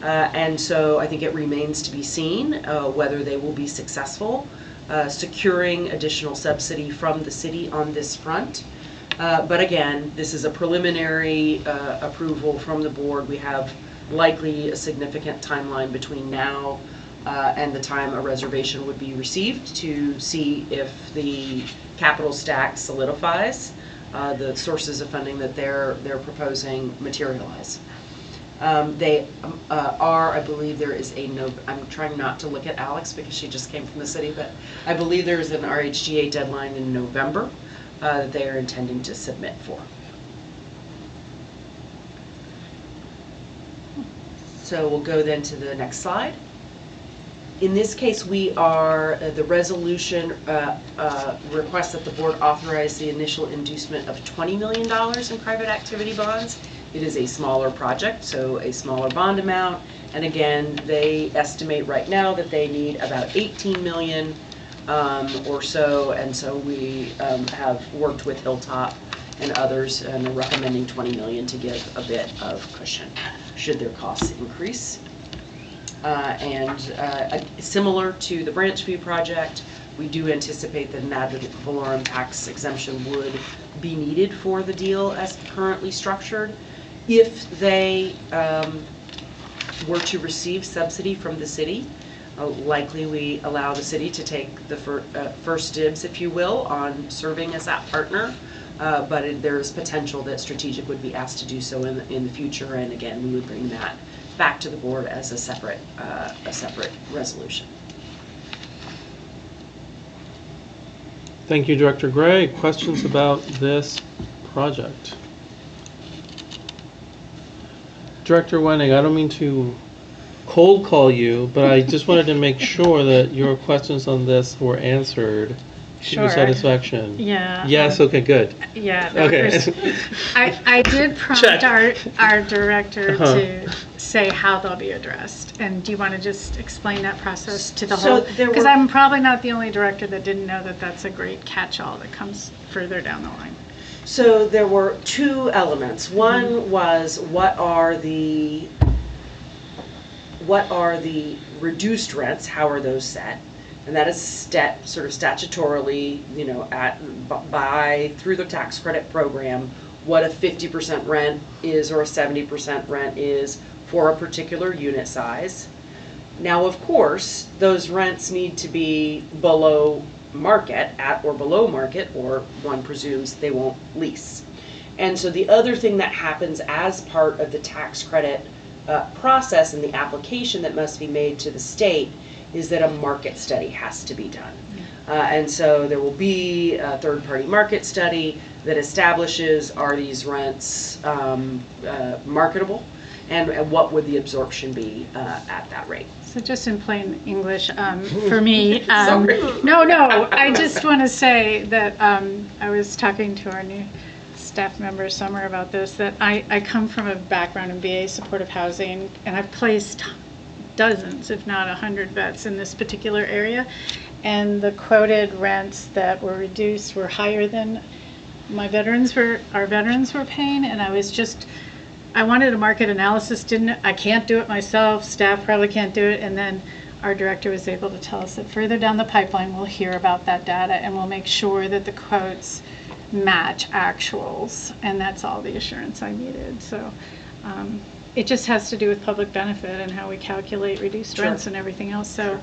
And so I think it remains to be seen whether they will be successful securing additional subsidy from the city on this front. But again, this is a preliminary approval from the board. We have likely a significant timeline between now and the time a reservation would be received to see if the capital stack solidifies, the sources of funding that they're proposing materialize. They are, I believe there is I'm trying not to look at Alex because she just came from the city, but I believe there is an RHGA deadline in November that they are intending to submit for. So we'll go then to the next slide. In this case, we are, the resolution requests that the board authorize the initial inducement of $20 million in private activity bonds. It is a smaller project, so a smaller bond amount. And again, they estimate right now that they need about 18 million or so. And so we have worked with Hilltop and others and are recommending 20 million to give a bit of cushion should their costs increase. Similar to the Branch View project, we do anticipate that an ad valorem tax exemption would be needed for the deal as currently structured. If they were to receive subsidy from the city, likely we allow the city to take the first dibs, if you will, on serving as that partner. But there's potential that Strategic would be asked to do so in the future, and again, we would bring that back to the board as a separate resolution. Thank you, Director Gray. Questions about this project? Director Wenning, I don't mean to cold call you, but I just wanted to make sure that your questions on this were answered to your Sure. satisfaction. Yeah. Yes, okay, good. Yeah. Okay. I did Check. prompt our director Uh-huh. to say how they'll be addressed. And do you want to just explain that process to the So whole? there Because were- I'm probably not the only director that didn't know that that's a great catch-all that comes further down the line. So there were two elements. One was what are the reduced rents? How are those set? And that is sort of statutorily, through the tax credit program, what a 50% rent is or a 70% rent is for a particular unit size. Now, of course, those rents need to be below market, at or below market, or one presumes they won't lease. And so the other thing that happens as part of the tax credit process and the application that must be made to the state is that a market study has to be done. And so there will be a third-party market study that establishes, are these rents marketable, and what would the absorption be at that rate. So just in plain English, for me, Sorry. no, I just want to say that I was talking to our new staff member Summer about this, that I come from a background in VA supportive housing, and I've placed dozens, if not 100 vets in this particular area, and the quoted rents that were reduced were higher than our veterans were paying, and I wanted a market analysis, I can't do it myself, staff probably can't do it, and then our director was able to tell us that further down the pipeline we'll hear about that data and we'll make sure that the quotes match actuals, and that's all the assurance I needed. So it just has to do with public benefit and how we calculate reduced Sure. rents and everything else. So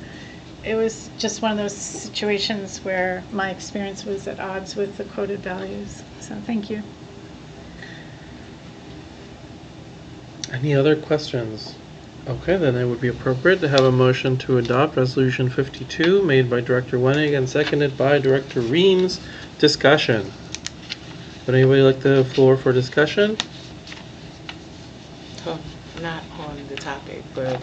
it was just one of those situations where my experience was at odds with the quoted values. So thank you. Any other questions? Okay, then it would be appropriate to have a motion to adopt Resolution 52 made by Director Wenning and seconded by Director Reams. Discussion. Would anybody like the floor for discussion? Not on the topic, but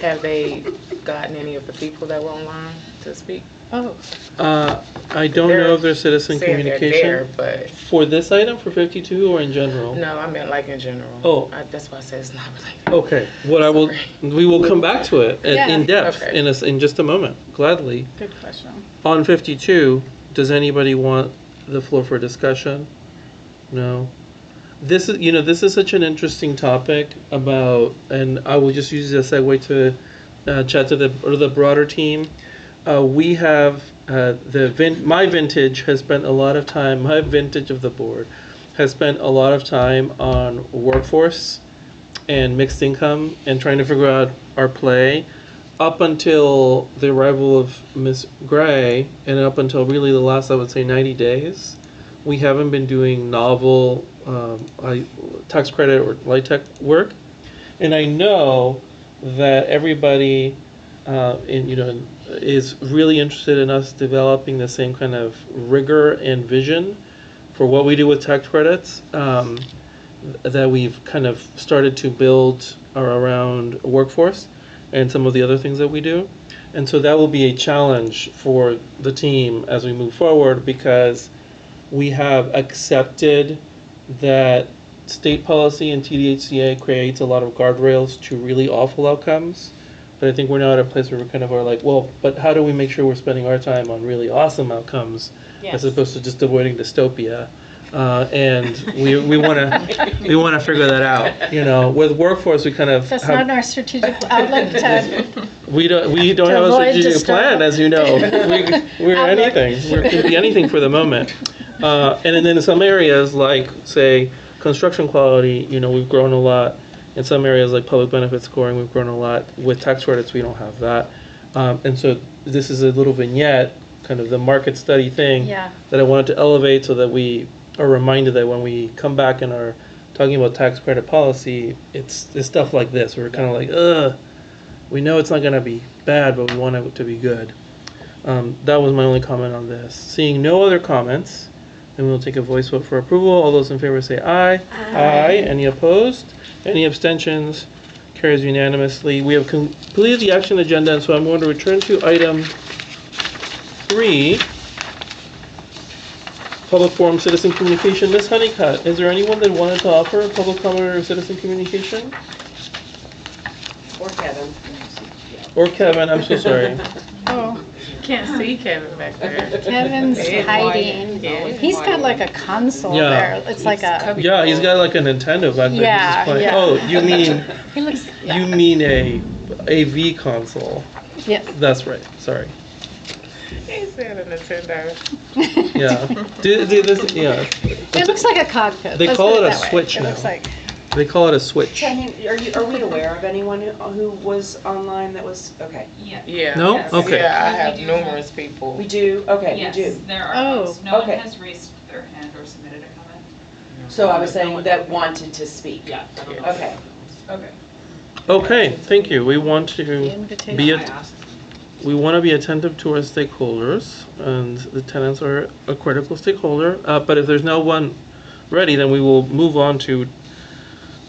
have they gotten any of the people that were online to speak? Oh, I don't know if there's citizen Saying they're communication. there, but For this item, for 52 or in general? no, I meant like in general. Oh. That's why I said it's not related. Okay, Sorry. we will come back to it Yeah. in depth Okay. in just a moment, gladly. good question. On 52, does anybody want the floor for discussion? No? This is such an interesting topic about, and I will just use it as a segue to chat to the broader team. We have my vintage has spent a lot of time. My vintage of the board has spent a lot of time on workforce and mixed income and trying to figure out our play. Up until the arrival of Ms. Gray, and up until really the last, I would say, 90 days, we haven't been doing novel tax credit or light tech work. And I know that everybody is really interested in us developing the same kind of rigor and vision for what we do with tax credits that we've kind of started to build around workforce and some of the other things that we do. And so that will be a challenge for the team as we move forward, because we have accepted that state policy and TDHCA creates a lot of guardrails to really awful outcomes. But I think we're now at a place where we kind of are like, well, but how do we make sure we're spending our time on really awesome outcomes as opposed to just avoiding dystopia? And we want to figure that out. You know, with workforce, we kind of That's not our strategic outlook, Ted. we don't To have a avoid strategic plan, as you know. We're anything. We can be anything for the moment. And then in some areas, like say construction quality, you know, we've grown a lot. In some areas like public benefit scoring, we've grown a lot. With tax credits, we don't have that. And so this is a little vignette, kind of the market study thing Yeah. that I wanted to elevate so that we are reminded that when we come back and are talking about tax credit policy, it's stuff like this. We're kind of like, we know it's not going to be bad, but we want it to be good. That was my only comment on this. Seeing no other comments, then we'll take a voice vote for approval. All those in favor say aye. Aye. Any opposed? Any abstentions? Carries unanimously. We have completed the action agenda, and so I'm going to return to item 3. Public forum, citizen communication. Ms. Honeycutt, is there anyone that wanted to offer a public comment or citizen communication? Or Kevin. Or Kevin, I'm so sorry. Oh, Can't see Kevin back there. Kevin's It's hiding. quiet. He's got like a console Yeah. there. It's like a, Yeah, he's got like a Nintendo back there. Yeah, He's just playing. yeah. Oh, you mean he looks, you mean a AV console? yes. That's right. Sorry. He said a Nintendo. Yeah. Yeah. It looks like a cockpit. They Let's call put it a that way. switch It looks now. like, They call it a switch. Shannon, are we aware of anyone who was online that was, okay. Yeah. No? Yes. Okay. Yeah, I We have do numerous people. We do, okay, we Yes, do. there are Oh, folks. No one okay. has raised their hand or submitted a comment. So I was saying that wanted to speak. Yeah. Okay. Okay. Okay, thank you. We want to The invitation. be attentive to our stakeholders, and the tenants are a critical stakeholder. But if there's no one ready, then we will move on to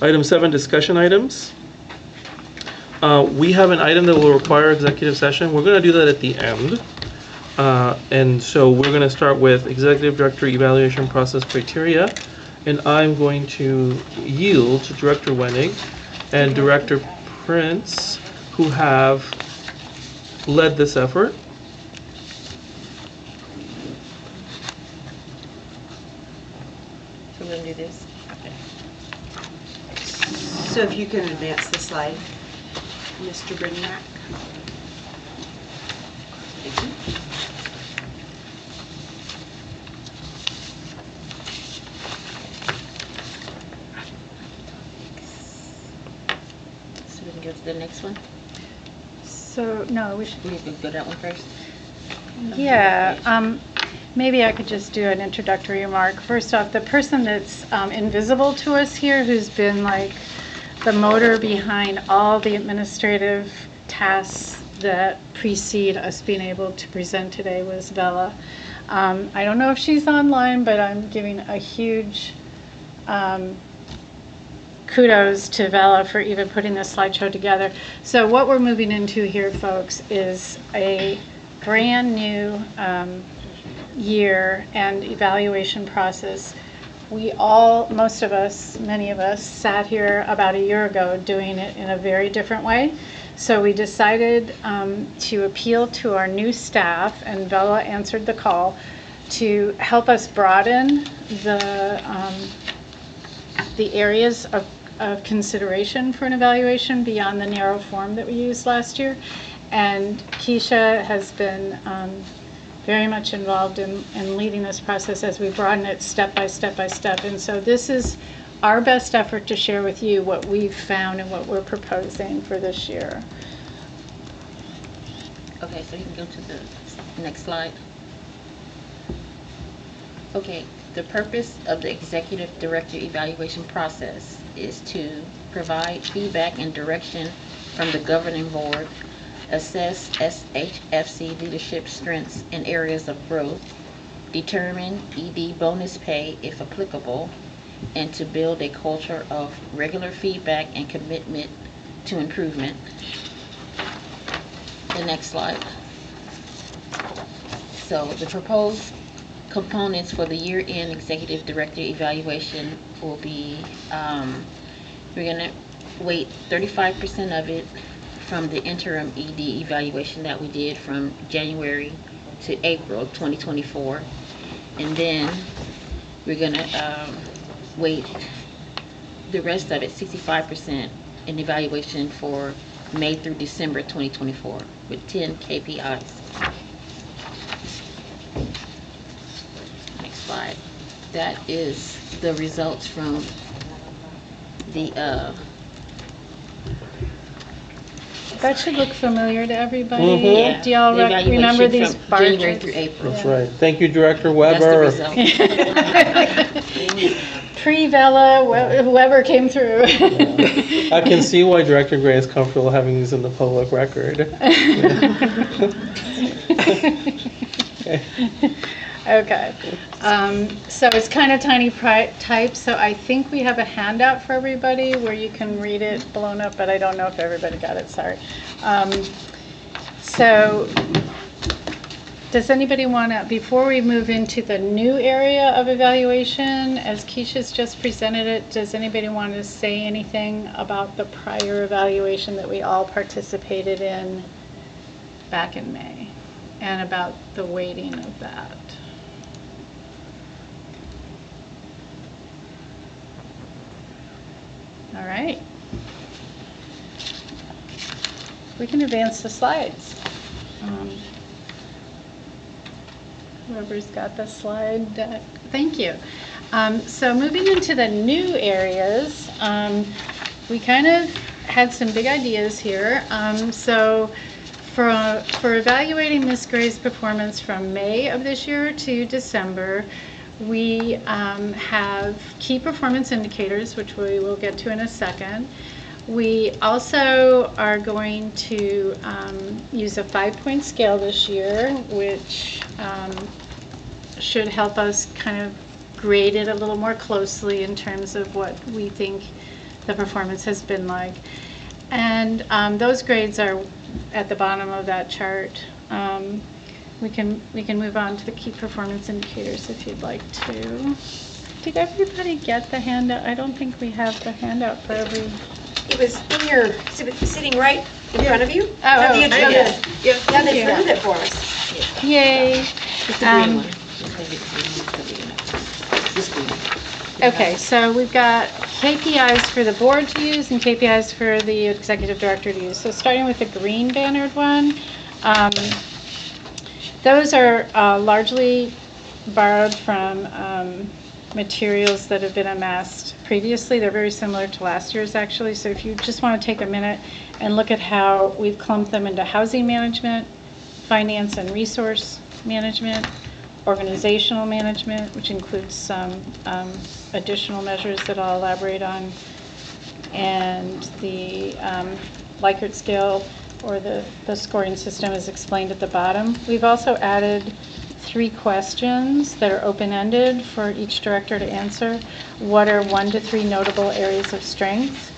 item 7, discussion items. We have an item that will require executive session. We're going to do that at the end. And so we're going to start with executive director evaluation process criteria. And I'm going to yield to Director Wenig and Director Prince, who have led this effort. So we're gonna do this? So if you can advance the slide, Mr. Brignac. So we can go to the next one? so, no, we should, We can go that one first? yeah, maybe I could just do an introductory remark. First off, the person that's invisible to us here, who's been like the motor behind all the administrative tasks that precede us being able to present today, was Bella. I don't know if she's online, but I'm giving a huge kudos to Bella for even putting this slideshow together. So what we're moving into here, folks, is a brand new year and evaluation process. We all, most of us, many of us, sat here about a year ago doing it in a very different way. So we decided to appeal to our new staff, and Bella answered the call, to help us broaden the areas of consideration for an evaluation beyond the narrow form that we used last year. And Keisha has been very much involved in leading this process as we broaden it step by step by step. And so this is our best effort to share with you what we've found and what we're proposing for this year. Okay, so you can go to the next slide. Okay, the purpose of the executive director evaluation process is to provide feedback and direction from the governing board, assess SHFC leadership strengths and areas of growth, determine ED bonus pay if applicable, and to build a culture of regular feedback and commitment to improvement. The next slide. So the proposed components for the year-end executive director evaluation will be, we're gonna weight 35% of it from the interim ED evaluation that we did from January to April 2024. And then We're gonna weight the rest of it, 65%, in evaluation for May through December 2024 with 10 KPIs. Next slide. That is the results from the That should look familiar to everybody. Mhm. Do y'all the evaluation remember these from bar January charts? through April. That's right. Thank you, Director That's the Weber. result. Pre-Vela, Weber came through. I can see why Director Gray is comfortable having these in the public record. Okay. So it's kind of tiny type, so I think we have a handout for everybody where you can read it blown up, but I don't know if everybody got it, sorry. So does anybody want to, before we move into the new area of evaluation, as Keisha's just presented it, does anybody want to say anything about the prior evaluation that we all participated in back in May and about the weighting of that? All right. We can advance the slides. Whoever's got the slide deck. Thank you. So moving into the new areas, we kind of had some big ideas here. So for evaluating Ms. Gray's performance from May of this year to December, we have key performance indicators, which we will get to in a second. We also are going to use a 5-point scale this year, which should help us kind of grade it a little more closely in terms of what we think the performance has been like. And those grades are at the bottom of that chart. We can move on to the key performance indicators if you'd like to. Did everybody get the handout? I don't think we have the handout for every. It was in your, sitting right in front of you. Oh, The agenda. Yeah. Yeah, they printed it for us. Yay. It's the green one. This green one. Okay, so we've got KPIs for the board to use and KPIs for the executive director to use. So starting with the green bannered one, those are largely borrowed from materials that have been amassed previously. They're very similar to last year's actually. So if you just want to take a minute and look at how we've clumped them into housing management, finance and resource management, organizational management, which includes some additional measures that I'll elaborate on, and the Likert scale or the scoring system is explained at the bottom. We've also added 3 questions that are open-ended for each director to answer. What are 1 to 3 notable areas of strength?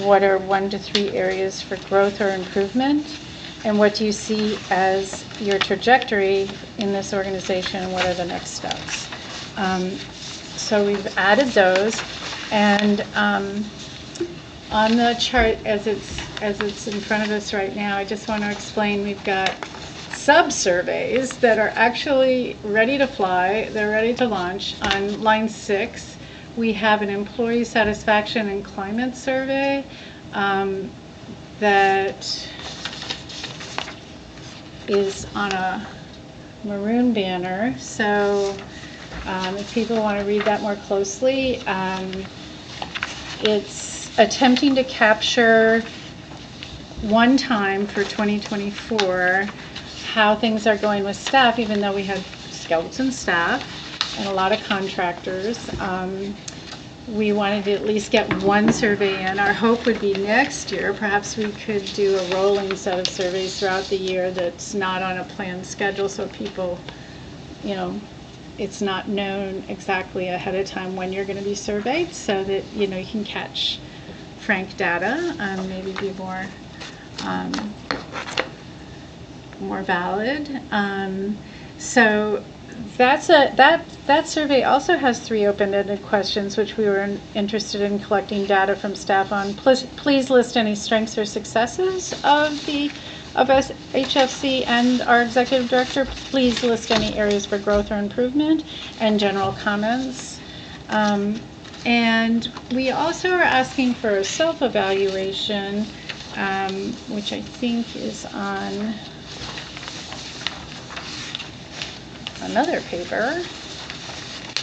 What are 1 to 3 areas for growth or improvement? And what do you see as your trajectory in this organization, and what are the next steps? So we've added those, and on the chart as it's in front of us right now, I just want to explain we've got sub-surveys that are actually ready to fly. They're ready to launch. On line 6, we have an employee satisfaction and climate survey that is on a maroon banner. So if people want to read that more closely, it's attempting to capture one time for 2024 how things are going with staff, even though we have skeleton staff and a lot of contractors. We wanted to at least get one survey in. Our hope would be next year, perhaps we could do a rolling set of surveys throughout the year that's not on a planned schedule, so people, it's not known exactly ahead of time when you're going to be surveyed, so that, you can catch frank data, maybe be more valid. So that survey also has 3 open-ended questions, which we were interested in collecting data from staff on. Please list any strengths or successes of SHFC and our executive director. Please list any areas for growth or improvement, and general comments. And we also are asking for a self-evaluation, which I think is on another paper.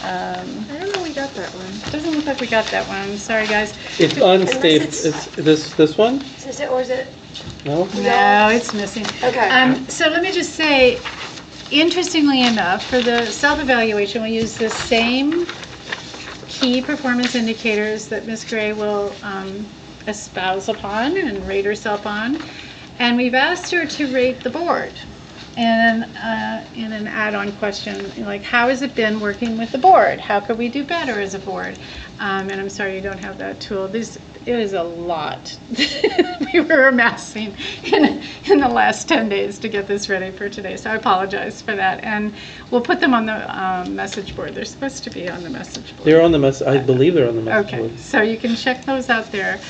I don't know we got that one. Doesn't look like we got that one. Sorry, guys. It's unstable. It's this one? Is it, or is it? No? No, it's missing. Okay. So let me just say, interestingly enough, for the self-evaluation, we use the same key performance indicators that Ms. Gray will espouse upon and rate herself on. And we've asked her to rate the board. And in an add-on question, like, how has it been working with the board? How could we do better as a board? And I'm sorry you don't have that tool. It is a lot we were amassing in the last 10 days to get this ready for today. So I apologize for that. And we'll put them on the message board. They're supposed to be on the message board. They're on the message. I believe they're on the message board. Okay, so you can check those out there.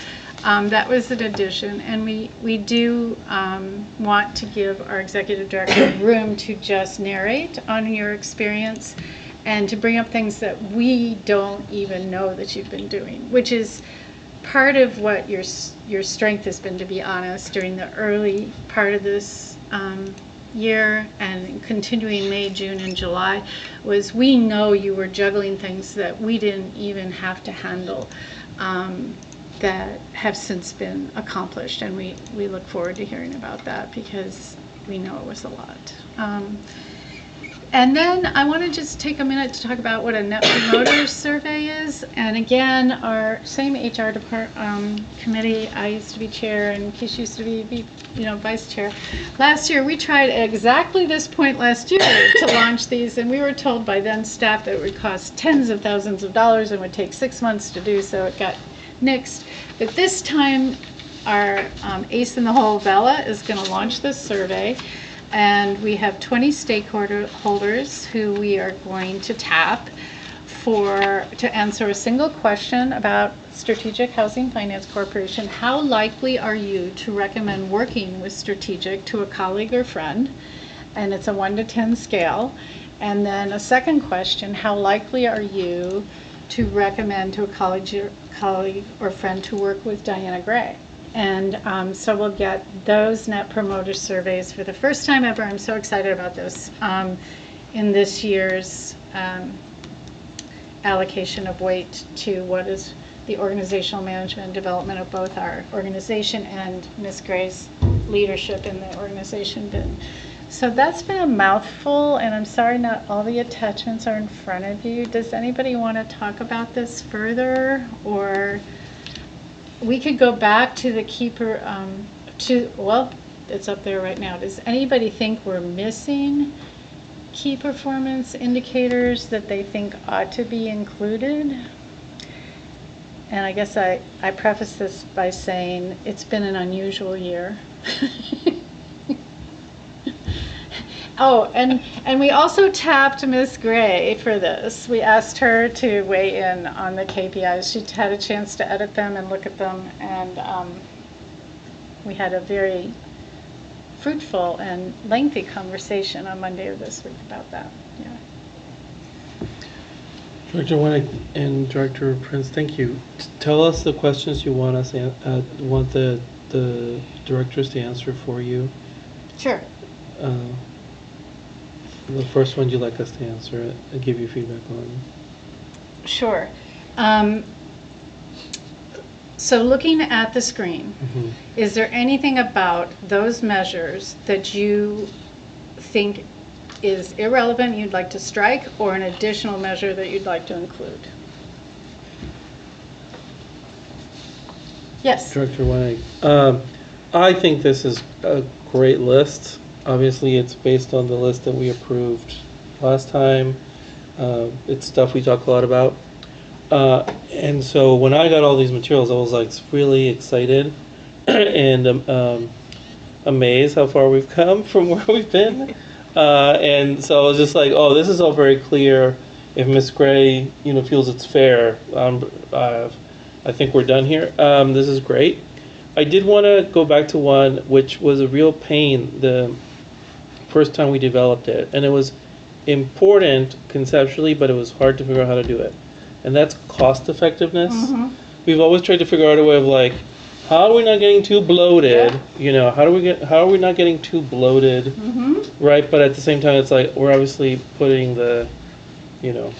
That was an addition, and we do want to give our executive director room to just narrate on your experience and to bring up things that we don't even know that you've been doing, which is part of what your strength has been, to be honest, during the early part of this year and continuing May, June, and July, was we know you were juggling things that we didn't even have to handle. That have since been accomplished, and we look forward to hearing about that because we know it was a lot. And then I want to just take a minute to talk about what a Net Promoter Survey is. And again, our same HR committee, I used to be chair and Keisha used to be vice chair. Last year, we tried at exactly this point last year to launch these, and we were told by then staff that it would cost tens of thousands of dollars and would take 6 months to do, so it got nixed. But this time, our ace in the hole, Bella, is going to launch this survey. And we have 20 stakeholders who we are going to tap to answer a single question about Strategic Housing Finance Corporation. How likely are you to recommend working with Strategic to a colleague or friend? And it's a 1 to 10 scale. And then a second question, how likely are you to recommend to a colleague or friend to work with Diana Gray? And so we'll get those Net Promoter Surveys for the first time ever. I'm so excited about this in this year's allocation of weight to what is the organizational management and development of both our organization and Ms. Gray's leadership in the organization. So that's been a mouthful, and I'm sorry not all the attachments are in front of you. Does anybody want to talk about this further, or we could go back to the keeper, well, it's up there right now. Does anybody think we're missing key performance indicators that they think ought to be included? And I guess I preface this by saying it's been an unusual year. Oh, and we also tapped Ms. Gray for this. We asked her to weigh in on the KPIs. She had a chance to edit them and look at them, and we had a very fruitful and lengthy conversation on Monday of this week about that. Yeah. Director Winnick and Director Prince, thank you. Tell us the questions you want us want the directors to answer for you. Sure. The first one you'd like us to answer and give you feedback on. Sure. So looking at the screen, is there anything about those measures that you think is irrelevant you'd like to strike, or an additional measure that you'd like to include? Yes. Director Winnick, I think this is a great list. Obviously, it's based on the list that we approved last time. It's stuff we talk a lot about. And so when I got all these materials, I was like really excited and amazed how far we've come from where we've been. And so I was just like, oh, this is all very clear. If Ms. Gray, feels it's fair, I think we're done here. This is great. I did want to go back to one which was a real pain the first time we developed it, and it was important conceptually, but it was hard to figure out how to do it. and that's cost effectiveness. Mhm. We've always tried to figure out a way of like, how are we not getting too bloated? Yeah. You know, how are we not getting too bloated? Mm-hmm. Right, but at the same time, it's like we're obviously putting the, you know,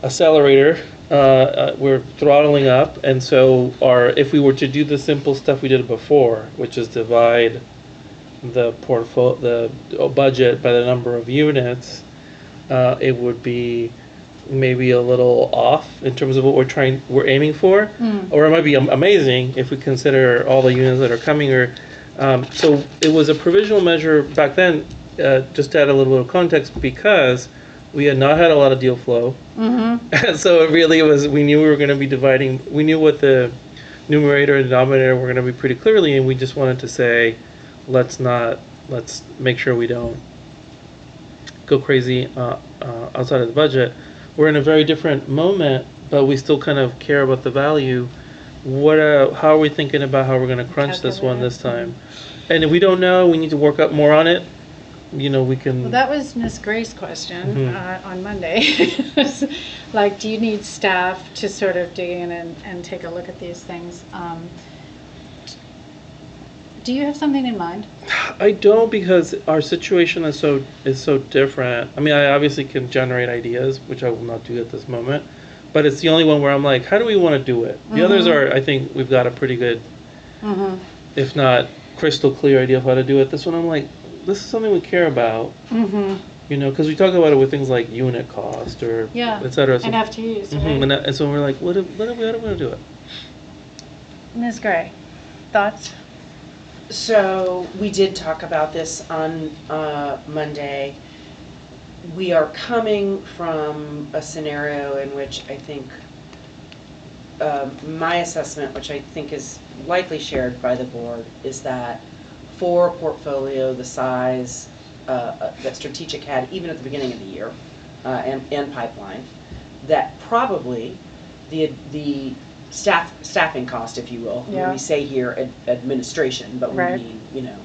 accelerator. We're throttling up, and so if we were to do the simple stuff we did before, which is divide the budget by the number of units, it would be maybe a little off in terms of what we're aiming for, or it might be amazing if we consider all the units that are coming. Or so it was a provisional measure back then, just to add a little bit of context, because we had not had a lot of deal flow. And so it really was, we knew we were going to be dividing, we knew what the numerator and denominator were going to be pretty clearly, and we just wanted to say, let's make sure we don't go crazy outside of the budget. We're in a very different moment, but we still kind of care about the value. How are we thinking about how we're going to crunch this one this time? And if we don't know, we need to work up more on it. You know, we can. Well, that was Ms. Gray's question on Monday. Like, do you need staff to sort of dig in and take a look at these things? Do you have something in mind? I don't, because our situation is so different. I mean, I obviously can generate ideas, which I will not do at this moment, but it's the only one where I'm like, how do we want to do it? The others are, I think we've got a pretty good, if not crystal clear idea of how to do it. This one I'm like, this is something we care about. You know, because we talk about it with things like unit cost or et cetera. So, and FTEs, right? And so we're like, how do we want to do it? Ms. Gray, thoughts? So we did talk about this on Monday. We are coming from a scenario in which I think my assessment, which I think is likely shared by the board, is that for a portfolio the size that Strategic had, even at the beginning of the year, and pipeline, that probably the staffing cost, if you will, when we say here administration, but we mean, you know,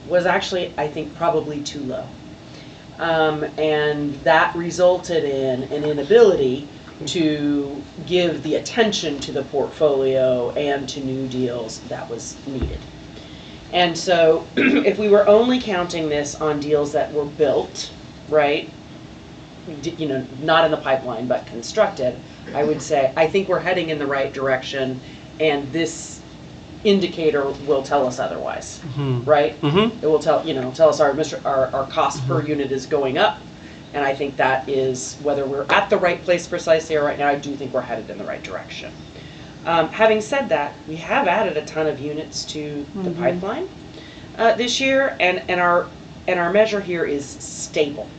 was actually, I think, probably too low. And that resulted in an inability to give the attention to the portfolio and to new deals that was needed. And so if we were only counting this on deals that were built, right, you know, not in the pipeline but constructed, I would say I think we're heading in the right direction, and this indicator will tell us otherwise, right? It will tell us our cost per unit is going up, and I think that is, whether we're at the right place precisely or right now, I do think we're headed in the right direction. Having said that, we have added a ton of units to the pipeline this year, and our measure here is stable.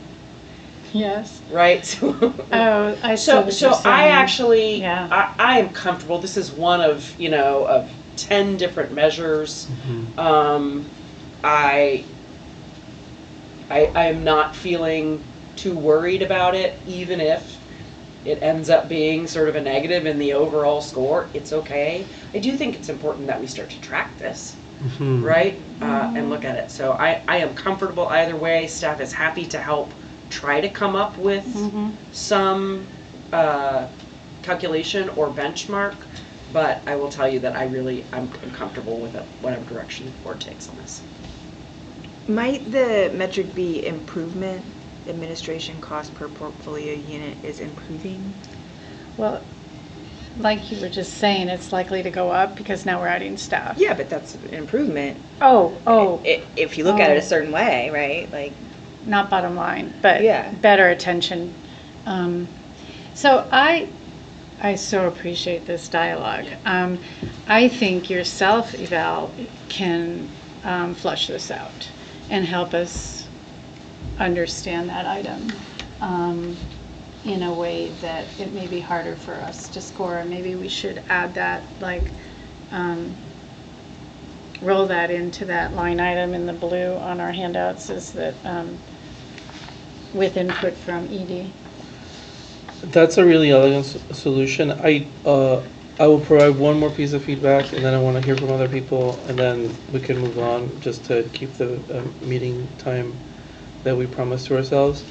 Yes. Right. Oh, I see. So I actually, I am comfortable. This is one of 10 different measures. I am not feeling too worried about it, even if it ends up being sort of a negative in the overall score. It's okay. I do think it's important that we start to track this, right? And look at it. So I am comfortable either way. Staff is happy to help try to come up with some calculation or benchmark, but I will tell you that I'm comfortable with whatever direction the board takes on this. Might the metric be improvement? Administration cost per portfolio unit is improving? Well, like you were just saying, it's likely to go up because now we're adding staff. Yeah, but that's an improvement. Oh. If you look at it a certain way, right? Like, not bottom line, but Yeah. better attention. So I so appreciate this dialogue. I think your self-eval can flush this out and help us understand that item in a way that it may be harder for us to score. And maybe we should add that, like, roll that into that line item in the blue on our handouts, is that with input from ED. That's a really elegant solution. I will provide one more piece of feedback, and then I want to hear from other people, and then we can move on, just to keep the meeting time that we promised to ourselves.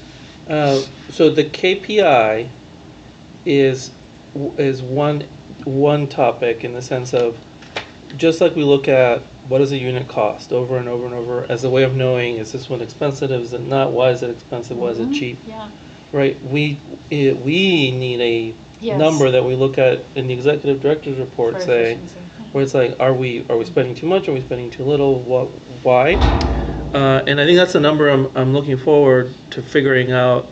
So the KPI is one topic in the sense of, just like we look at what does a unit cost over and over and over as a way of knowing, is this one expensive, is it not, why is it expensive, why is it cheap? Yeah. Right, we need a Yes. number that we look at in the executive director's report, For say, efficiency. where it's like, are we spending too much, are we spending too little, why? And I think that's the number I'm looking forward to figuring out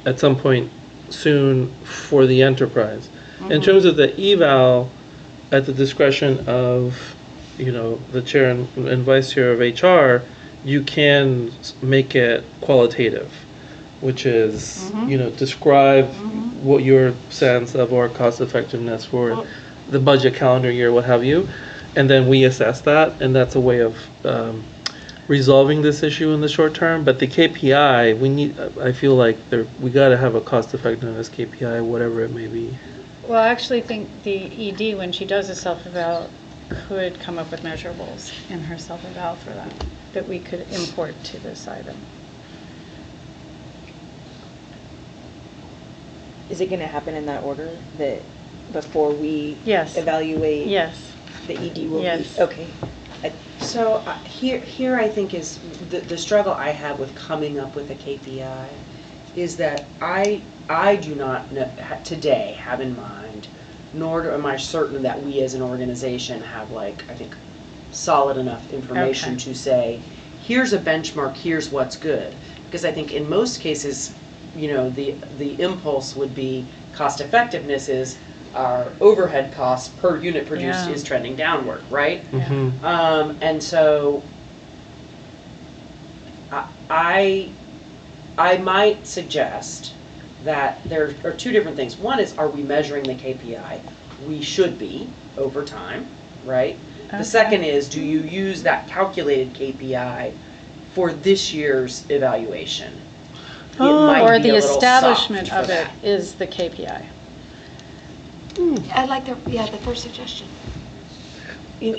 at some point soon for the enterprise. In terms of the eval, at the discretion of, the chair and vice chair of HR, you can make it qualitative, which is, describe what your sense of our cost effectiveness for the budget calendar year, what have you, and then we assess that, and that's a way of resolving this issue in the short term. But the KPI, I feel like we got to have a cost effectiveness KPI, whatever it may be. Well, I actually think the ED, when she does a self-eval, could come up with measurables in her self-eval for that we could import to this item. Is it gonna happen in that order, that before we Yes. evaluate? Yes. The ED will be? Yes. Okay. So here I think is the struggle I have with coming up with a KPI is that I do not today have in mind, nor am I certain that we as an organization have I think solid enough information to say, here's a benchmark, here's what's good. Because I think in most cases, the impulse would be cost effectiveness is our overhead cost per unit produced is trending downward, right? And so I might suggest that there are two different things. One is, are we measuring the KPI? We should be over time, right? The second is, do you use that calculated KPI for this year's evaluation? Or the establishment of it is the KPI. I like the first suggestion.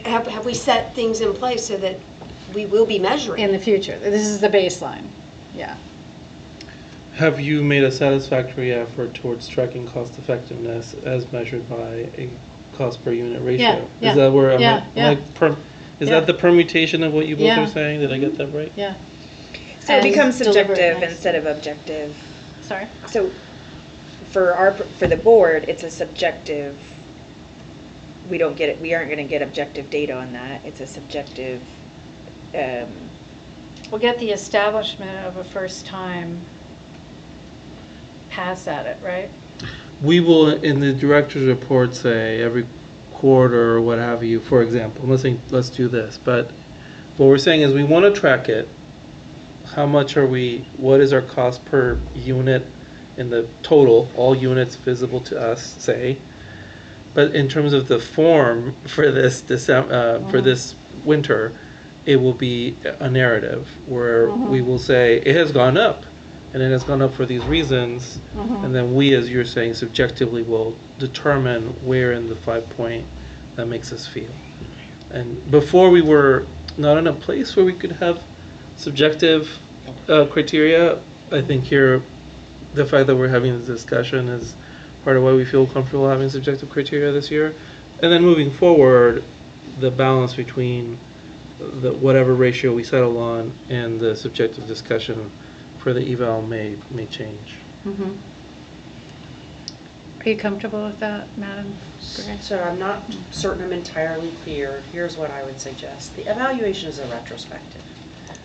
Have we set things in place so that we will be measuring? In the future. This is the baseline. Yeah. Have you made a satisfactory effort towards tracking cost effectiveness as measured by a cost per unit ratio? Yeah, Is that where is that the permutation of what you both Yeah. are saying? Did I get that right? Yeah. So it becomes deliberate subjective next. instead of objective. Sorry? So for the board, it's a subjective, we aren't gonna get objective data on that. It's a subjective, We'll get the establishment of a first time pass at it, right? We will, in the director's report, say every quarter or what have you, for example, I'm not saying let's do this, but what we're saying is we want to track it. How much what is our cost per unit in the total, all units visible to us, say. But in terms of the form for this for this winter, it will be a narrative where we will say it has gone up, and it has gone up for these reasons, and then we, as you're saying, subjectively will determine where in the 5-point that makes us feel. And before we were not in a place where we could have subjective criteria. I think here, the fact that we're having this discussion is part of why we feel comfortable having subjective criteria this year. And then moving forward, the balance between whatever ratio we settle on and the subjective discussion for the eval may change. Are you comfortable with that, Madam Gray? So I'm not certain I'm entirely clear. Here's what I would suggest. The evaluation is a retrospective.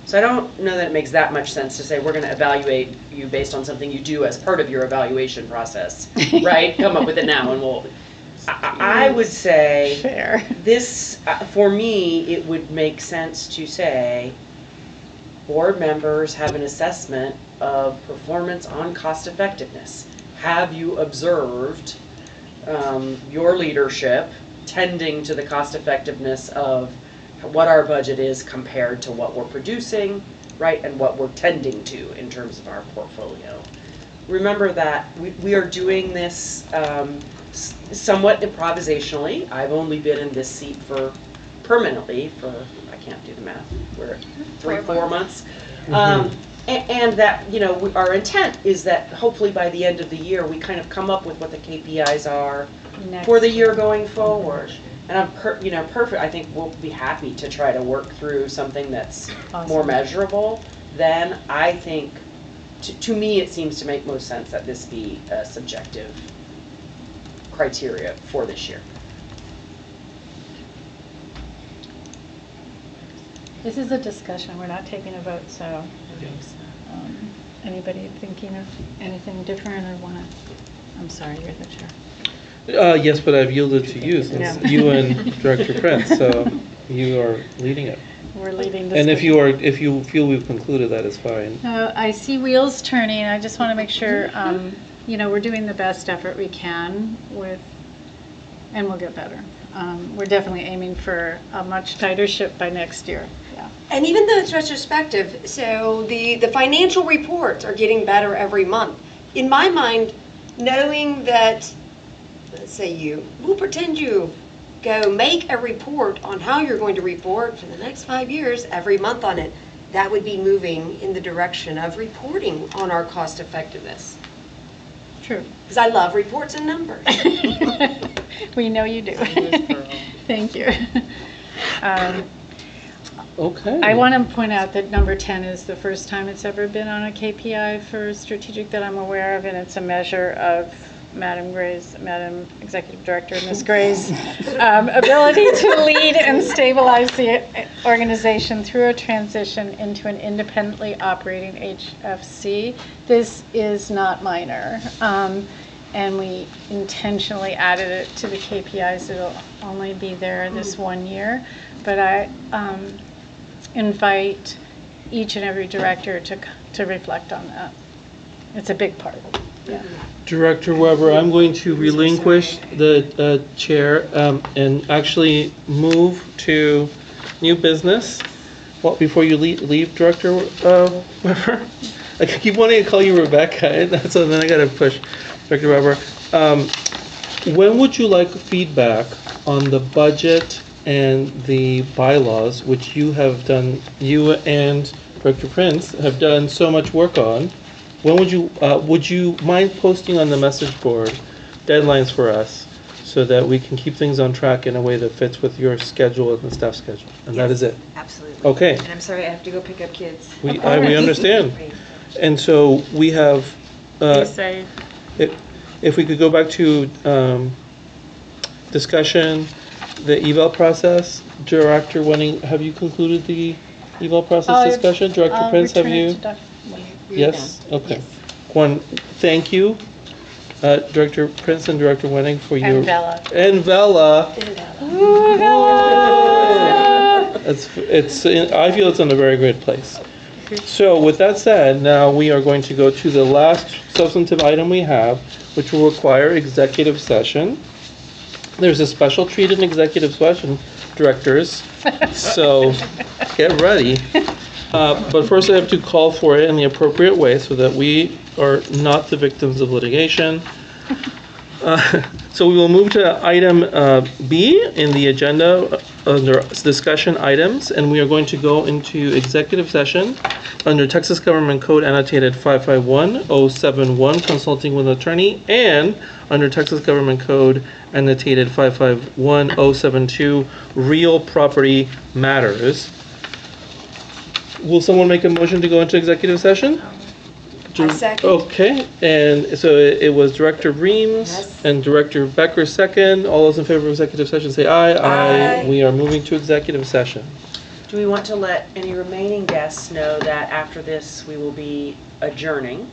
So I don't know that it makes that much sense to say we're going to evaluate you based on something you do as part of your evaluation process, right? Come up with it now and we'll... I would say Fair. This, for me, it would make sense to say board members have an assessment of performance on cost effectiveness. Have you observed your leadership tending to the cost effectiveness of what our budget is compared to what we're producing, right, and what we're tending to in terms of our portfolio? Remember that we are doing this somewhat improvisationally. I've only been in this seat permanently for, I can't do the math, we're at 4 months. And that, you know, our intent is that hopefully by the end of the year, we kind of come up with what the KPIs are for the year going forward. And I'm, perfect, I think we'll be happy to try to work through something that's more measurable. Then I think, to me, it seems to make most sense that this be a subjective criteria for this year. This is a discussion, we're not taking a vote, so anybody thinking of anything different or want to, I'm sorry, you're the chair. Yes, but I've yielded to you since you and Director Prince, so you are leading it. We're leading this. And if you feel we've concluded, that is fine. I see wheels turning. I just want to make sure, we're doing the best effort we can and we'll get better. We're definitely aiming for a much tighter ship by next year. Yeah. And even though it's retrospective, so the financial reports are getting better every month. In my mind, knowing that, let's say we'll pretend you go make a report on how you're going to report for the next 5 years, every month on it, that would be moving in the direction of reporting on our cost effectiveness. True. Because I love reports and numbers. We know you do. Thank you. Okay. I want to point out that number 10 is the first time it's ever been on a KPI for strategic that I'm aware of, and it's a measure of Madam Executive Director, Ms. Gray's ability to lead and stabilize the organization through a transition into an independently operating HFC. This is not minor, and we intentionally added it to the KPIs. It'll only be there this 1 year, but I invite each and every director to reflect on that. It's a big part. Yeah. Director Weber, I'm going to relinquish the chair and actually move to new business. Well, before you leave, Director Weber, I keep wanting to call you Rebecca, so then I got to push Director Weber. When would you like feedback on the budget and the bylaws, which you and Director Prince have done so much work on? When would you mind posting on the message board deadlines for us so that we can keep things on track in a way that fits with your schedule and the staff schedule? And that is it. Absolutely. Okay. And I'm sorry, I have to go pick up kids. We understand. And so we have, if we could go back to discussion, the eval process. Director Wenning, have you concluded the eval process discussion? Director Prince, have you? Yes? Okay. Yes. One, thank you, Director Prince and Director Wenning for your... And Vella. And Vella. I feel it's in a very great place. So with that said, now we are going to go to the last substantive item we have, which will require executive session. There's a special treat in executive session, directors, so get ready. But first I have to call for it in the appropriate way so that we are not the victims of litigation. So we will move to item B in the agenda under discussion items, and we are going to go into executive session under Texas Government Code annotated 551071, consulting with an attorney, and under Texas Government Code annotated 551072, real property matters. Will someone make a motion to go into executive session? I second. Okay, and so it was Director Reams and Director Becker second. All those in favor of executive session say aye. Aye. We are moving to executive session. Do we want to let any remaining guests know that after this, we will be adjourning?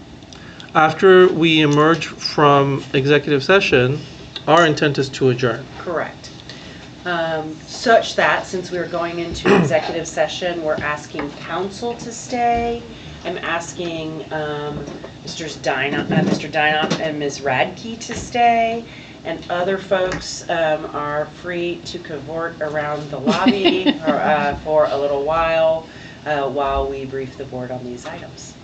After we emerge from executive session, our intent is to adjourn. Correct. Such that, since we're going into executive session, we're asking council to stay. I'm asking Mr. Dynop and Ms. Radke to stay, and other folks are free to cavort around the lobby for a little while we brief the board on these items.